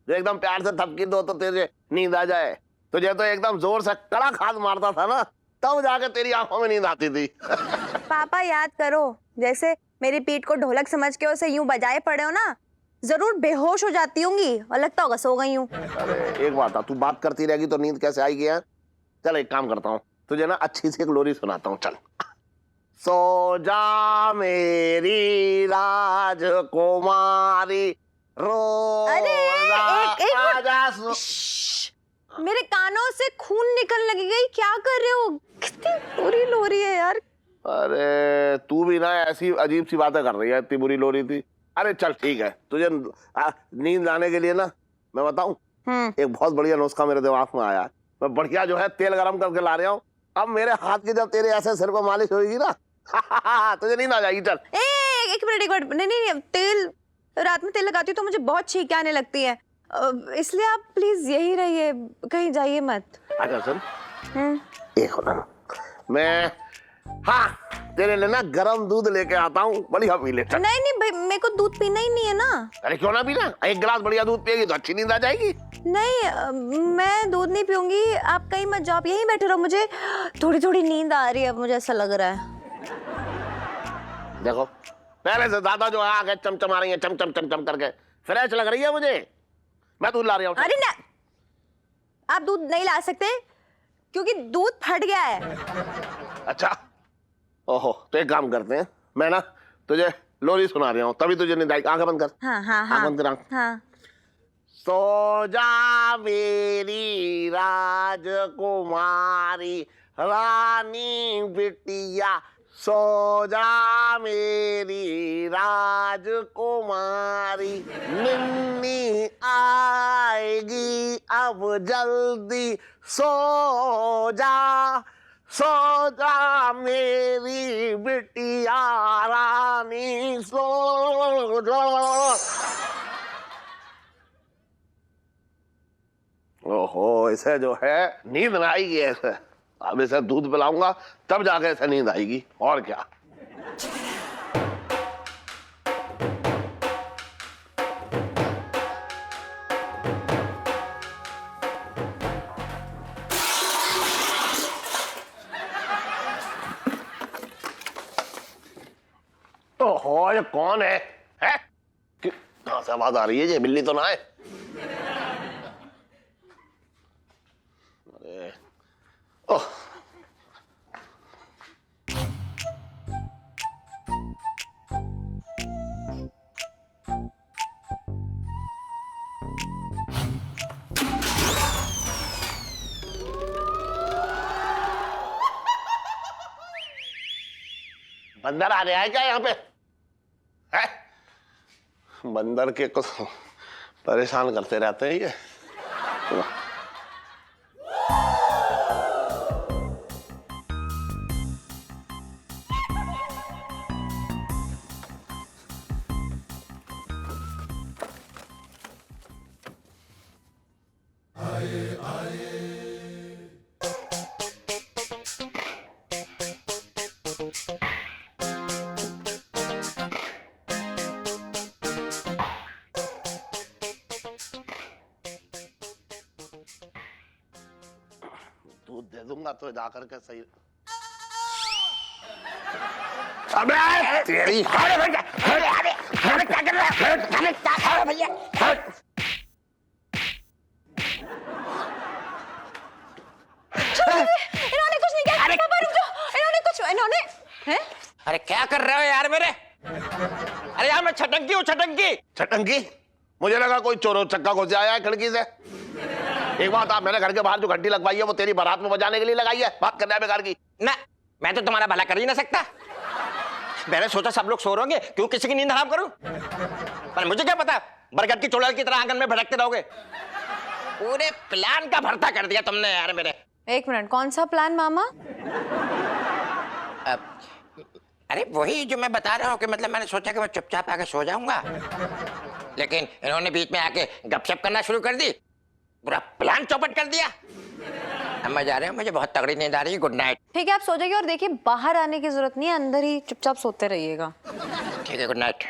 जो एकदम प्यार से थपकी दो तो तेरे नींद आ जाए। तुझे तो एकदम जोर से कड़ा खाद मारता था ना, तब जाके तेरी आंखों में नींद आती थी। पापा याद करो, जैसे मेरी पीठ को ढोलक समझ के उसे यूं बजाए पड़े हो ना, जरूर बेहोश हो जाती होंगी और लगता होगा सो गई हूँ। अरे एक बात, तू बात करती रहेगी तो नींद कैसे आएगी यार? चल एक काम करता हूँ, तुझे ना अच्छी सी एक लोरी सुनाता हूँ। चल। सो जा मेरी राजकुमारी, मेरे कानों से खून निकलने लगी। गई क्या कर रहे हो? कितनी बुरी लोरी है यार। अरे तू भी ना ऐसी अजीब सी बातें कर रही है, इतनी बुरी लोरी थी। अरे चल ठीक है, तुझे नींद लाने के लिए ना मैं बताऊं, एक बहुत बढ़िया नुस्खा मेरे दिमाग में आया है। मैं बढ़िया जो है तेल गरम करके ला रहा हूँ। अब मेरे हाथ की जब तेरे ऐसे सिर पर मालिश होगी ना, तुझे नींद आ जाएगी। चल एक मिनट। नहीं, तेल रात में तेल लगाती हूँ तो मुझे बहुत छींकें आने लगती है, इसलिए आप प्लीज यही रहिए, कहीं जाइए मत। अच्छा सुन, एक ना मैं तेरे लिए ना गरम दूध लेके आता हूँ, बढ़िया पी ले। नहीं भाई, मेरे को दूध पीना ही नहीं है ना। अरे क्यों ना पीना, एक गिलास बढ़िया दूध पिएगी तो अच्छी नींद आ जाएगी। नहीं, मैं दूध नहीं पीऊंगी, आप कहीं मत जाओ, यहीं बैठे रहो। मुझे थोड़ी थोड़ी नींद आ रही है, मुझे ऐसा लग रहा है। देखो पहले से ज्यादा जो है आगे चमचमा रही है, चम करके फ्रेश लग रही है मुझे। मैं दूध ला रही हूँ। अरे ना, आप दूध नहीं ला सकते क्योंकि दूध फट गया है। अच्छा, ओहो, तो एक काम करते हैं, मैं ना तुझे लोरी सुना रहा हूँ, तभी तुझे नींद आएगी। आंखें बंद कर। हाँ। आंखें बंद कर। हाँ। सो जा मेरी राजकुमारी, रानी बिटिया, सो जा मेरी राजकुमारी, निन्नी आएगी अब जल्दी, सो जा मेरी बिटिया रानी, सो जा। ओहो, इसे जो है नींद ना आएगी ऐसे। अब इसे दूध पिलाऊंगा तब जाके इसे नींद आएगी, और क्या। ओहो, ये कौन है? कहाँ से आवाज आ रही है? ये बिल्ली तो ना है? बंदर आ रहा है क्या यहाँ पे? है? बंदर के कुछ परेशान करते रहते हैं ये। दूध दे दूंगा तो जाकर के सही। अबे तेरी अरे भैया अरे क्या कर रहा है? अरे क्या कर रहा है भैया? इन्होंने कुछ नहीं किया। पापा रुक जाओ। इन्होंने हैं? अरे क्या कर रहे हो यार मेरे? अरे यार मैं छटंकी हूँ, छटंकी। छटंकी? मुझे लगा कोई चोरो चक्का घुस आया है खिड़की से। एक बात, आप मेरे घर के बाहर जो घंटी लगवाई है वो तेरी बारात में बजाने के लिए लगाई है? बात करना है बेकार की। ना, मैं तो तुम्हारा भला कर ही ना सकता। मैंने सोचा सब लोग सो रहे होंगे, क्यों किसी की नींद हराम करूं? पर मुझे क्या पता, बरगद की चुड़ैल की तरह आंगन में भटकते रहोगे। पूरे प्लान का भरता कर दिया तुमने यार मेरे। एक मिनट, कौन सा प्लान मामा? अरे वही जो मैं बता रहा हूँ कि मतलब मैंने सोचा कि मैं चुपचाप आके सो जाऊंगा, लेकिन इन्होंने बीच में आके गपशप करना शुरू कर दी, पूरा प्लान चौपट कर दिया। अब मैं जा रहा हूँ, मुझे बहुत तगड़ी नींद आ रही है। Good night. ठीक है, आप सो जाइए और देखिए बाहर आने की जरूरत नहीं है, अंदर ही चुपचाप सोते रहिएगा। ठीक है, गुड नाइट।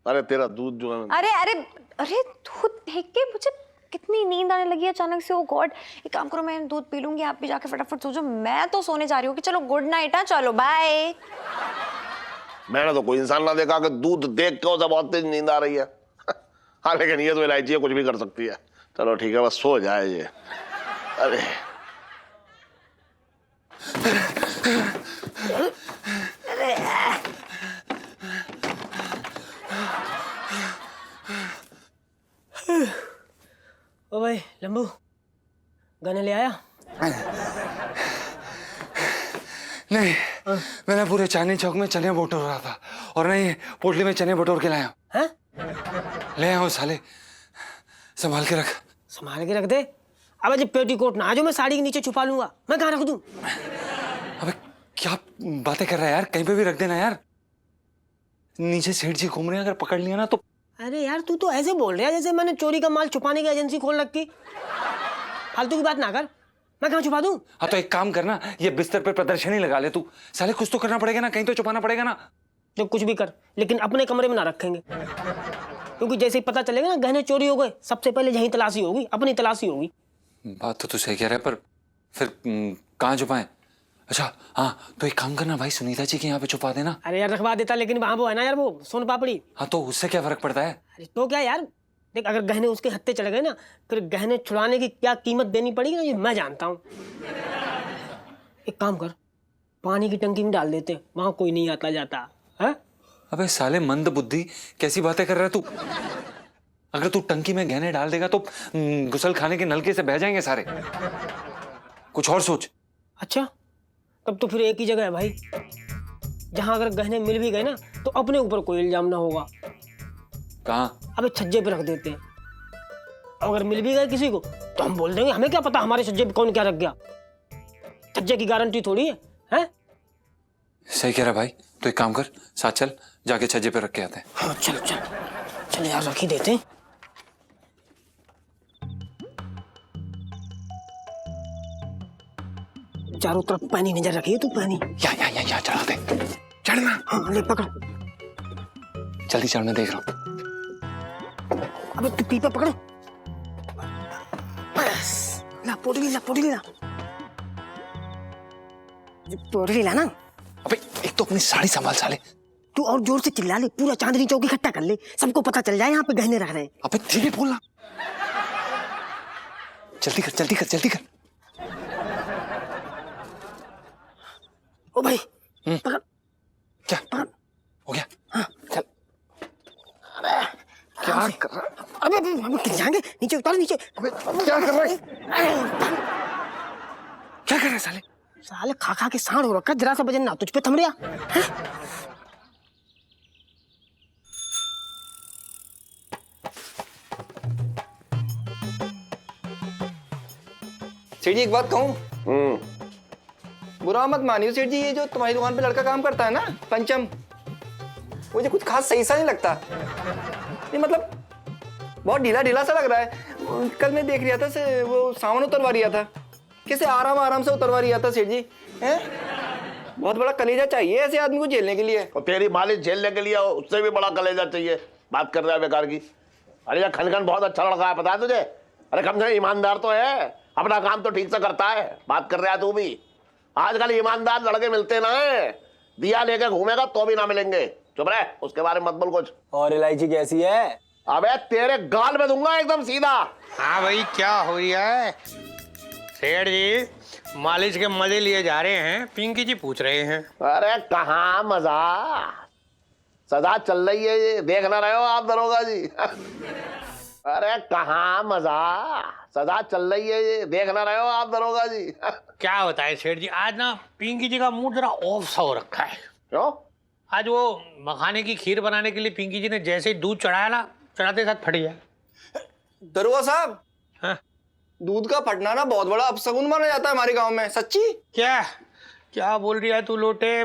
अरे तेरा दूध जो है। अरे अरे अरे दूध देख के मुझे कितनी नींद आने लगी है अचानक से। ओ गॉड, एक काम करो, मैं दूध पी लूंगी, आप भी जाके फटाफट सो जाओ। मैं तो सोने जा रही हूँ कि चलो गुड नाइट। हाँ चलो बाय। मैंने तो कोई इंसान ना देखा कि दूध देख के उसे बहुत तेज नींद आ रही है। हाँ लेकिन ये तो इलायची है, कुछ भी कर सकती है। चलो ठीक है, बस सो जाए ये। अरे ओ भाई लंबू, गाने ले आया? नहीं, मैंने पूरे चांदनी चौक में चने बटोर रहा था और नहीं पोटली में चने बटोर के लाया। हैं? ले आओ साले, संभाल के रख। संभाल के रख दे। अब जब पेटीकोट ना आ जो मैं साड़ी के नीचे छुपा लूंगा। मैं कहाँ रख दूं? अबे क्या बातें कर रहा है यार, कहीं पे भी रख देना यार। नीचे सेठ जी घूम रहे हैं, अगर पकड़ लिया ना तो। अरे यार तू तो ऐसे बोल रहा है जैसे मैंने चोरी का माल छुपाने की एजेंसी खोल रखी। फालतू की बात ना कर। मैं कहाँ छुपा दूं? हाँ तो एक काम करना, ये बिस्तर पे प्रदर्शनी लगा ले तू। साले कुछ तो करना पड़ेगा ना, कहीं तो छुपाना पड़ेगा ना। जो कुछ भी कर, लेकिन अपने कमरे में ना रखेंगे, क्योंकि जैसे ही पता चलेगा ना गहने चोरी हो गए, सबसे पहले यहीं तलाशी होगी, अपनी तलाशी होगी। बात तो तू सही कह रहा है, पर फिर कहाँ छुपाएं? अच्छा हाँ, तो एक काम करना भाई, सुनीता जी के यहाँ पे छुपा देना। अरे यार रखवा देता, लेकिन वहां वो है ना यार, वो सोन पापड़ी। हाँ तो उससे क्या फर्क पड़ता है? अरे तो क्या यार, देख अगर गहने उसके हत्थे चढ़ गए ना, फिर गहने छुड़ाने की क्या कीमत देनी पड़ेगी ना, ये मैं जानता हूँ। एक काम कर, पानी की टंकी में डाल देते, वहां कोई नहीं आता जाता है। अबे साले मंद बुद्धि, कैसी बातें कर रहा है तू? अगर तू टंकी में गहने डाल देगा तो गुसल खाने के नलके से बह जाएंगे सारे। कुछ और सोच। अच्छा तब तो फिर एक ही जगह है भाई, जहां अगर गहने मिल भी गए ना तो अपने ऊपर कोई इल्जाम ना होगा। कहाँ? अबे छज्जे पे रख देते हैं, अगर मिल भी गए किसी को तो हम बोल देंगे हमें क्या पता हमारे छज्जे पे कौन क्या रख गया। छज्जे की गारंटी थोड़ी है, हैं? सही कह रहा भाई, तो एक काम कर, साथ चल, जाके छज्जे पे रख के आते हैं। हाँ चल चल चल यार, रख ही देते हैं। चारों तरफ पानी नजर रखिए तू, पानी। या चढ़ा दे, चढ़ना। हाँ ले पकड़, जल्दी चढ़, मैं देख रहा हूँ। अबे तू पीपा पकड़, बस ला पोटली ला, पोटली ला, पोटली ला ना। अबे एक तो अपनी साड़ी संभाल साले। तू और जोर से चिल्ला ले, पूरा चांदनी चौक इकट्ठा कर ले, सबको पता चल जाए यहाँ पे गहने रख रहे हैं। अबे धीरे बोलना, जल्दी कर जल्दी कर जल्दी कर। ओ भाई पकड़। क्या पकड़, हो गया? हाँ चल। क्या कर रहा है? अबे गिर जाएंगे, नीचे उतार, नीचे। अबे क्या कर रहा है? क्या कर रहा रहे साले? साले खा खा के सांड हो रखा, जरा सा वजन ना तुझ पे थम रहा। सेठ जी एक बात कहूँ, बुरा मत मानियो सेठ जी, ये जो तुम्हारी दुकान पे लड़का काम करता है ना पंचम, मुझे कुछ खास सही सा नहीं लगता। ये मतलब बहुत ढीला ढीला सा लग रहा है। कल मैं देख रहा था से वो सामान उतरवा रहा था, कैसे आराम आराम से उतरवा रहा था सेठ जी। हैं? बहुत बड़ा कलेजा चाहिए ऐसे आदमी को झेलने के लिए। और तेरी मालिश झेलने के लिए उससे भी बड़ा कलेजा चाहिए। बात कर रहा है बेकार की। अरे यार खनखन बहुत अच्छा लड़का है, पता है तुझे? अरे कम से कम ईमानदार तो है, अपना काम तो ठीक से करता है। बात कर रहा है तू भी। आजकल ईमानदार लड़के मिलते ना है, दिया लेके घूमेगा तो भी ना मिलेंगे। चुप रहे, उसके बारे में मत बोल कुछ। और इलायची कैसी है? अबे तेरे गाल में दूंगा एकदम सीधा। हाँ भाई क्या हो रहा है? सेठ जी मालिश के मजे लिए जा रहे हैं, पिंकी जी पूछ रहे हैं। अरे कहाँ मजा, सजा चल रही है ये, देख ना रहे हो आप दरोगा जी? अरे कहाँ मजा, सजा चल रही है ये, देख ना रहे हो आप दरोगा जी? क्या बताए सेठ जी, आज ना पिंकी जी का मूड जरा ऑफ सा हो रखा है। क्यों? आज वो मखाने की खीर बनाने के लिए पिंकी जी ने जैसे ही दूध चढ़ाया ना, चढ़ाते साथ फट गया। दरोगा साहब, हाँ? दूध का फटना ना बहुत बड़ा अपशगुन माना जाता है हमारे गांव में। सच्ची? क्या क्या बोल रही है तू लोटे?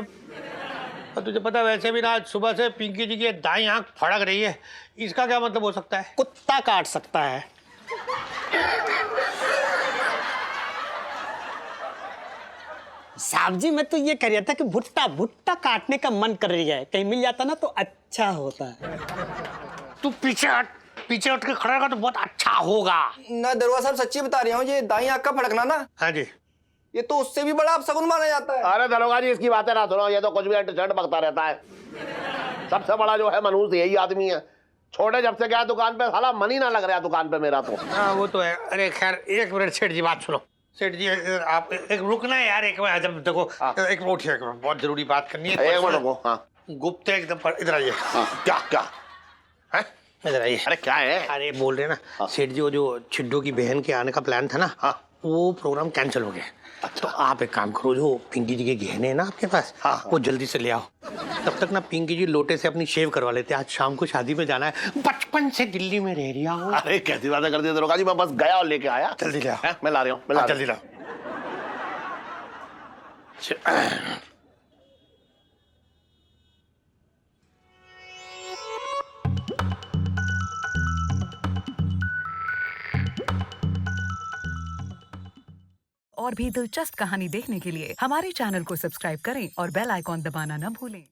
और तुझे पता वैसे भी ना आज सुबह से पिंकी जी की दाई आंख फड़क रही है, इसका क्या मतलब हो सकता है? कुत्ता काट सकता है। साहब जी मैं तो ये कह रहा था कि भुट्टा भुट्टा काटने का मन कर रही है, कहीं मिल जाता ना तो अच्छा होता है। तू पीछे हट के खड़ा रहेगा तो बहुत अच्छा होगा। ना दरोगा साहब सच्ची बता रही हूँ, ये दाई आंख का फड़कना ना, हाँ जी, ये तो उससे भी बड़ा अपशगुन माना जाता है। अरे दरोगा जी इसकी बातें ना सुनो, ये तो कुछ भी अंट बकता रहता है। सबसे बड़ा जो है मनहूस यही आदमी है। छोटे जब से गया दुकान पे, साला मन ही ना लग रहा दुकान पे मेरा तो। हाँ वो तो है। अरे खैर एक मिनट सेठ जी, बात सुनो। सेठ जी आप एक रुकना है यार, एक मिनट। जब देखो एक मिनट उठिए, बहुत जरूरी बात करनी है। एक मिनट रुको। हाँ गुप्त एकदम पर, इधर आइए। क्या क्या है? इधर आइए। अरे क्या है? अरे बोल रहे ना सेठ जी, वो जो छिड्डू की बहन के आने का प्लान था ना, वो प्रोग्राम कैंसिल हो गया। तो आप एक काम करो, जो पिंकी जी के गहने हैं ना आपके पास, वो जल्दी से ले आओ। तब तक ना पिंकी जी लोटे से अपनी शेव करवा लेते। आज शाम को शादी में जाना है, बचपन से दिल्ली में रह रहा हूँ। अरे कैसी बातें करती है दरोगा जी, मैं बस गया और लेके आया। जल्दी ले आओ। मैं ला रहा हूँ, जल्दी लाओ। और भी दिलचस्प कहानी देखने के लिए हमारे चैनल को सब्सक्राइब करें और बेल आइकॉन दबाना न भूलें।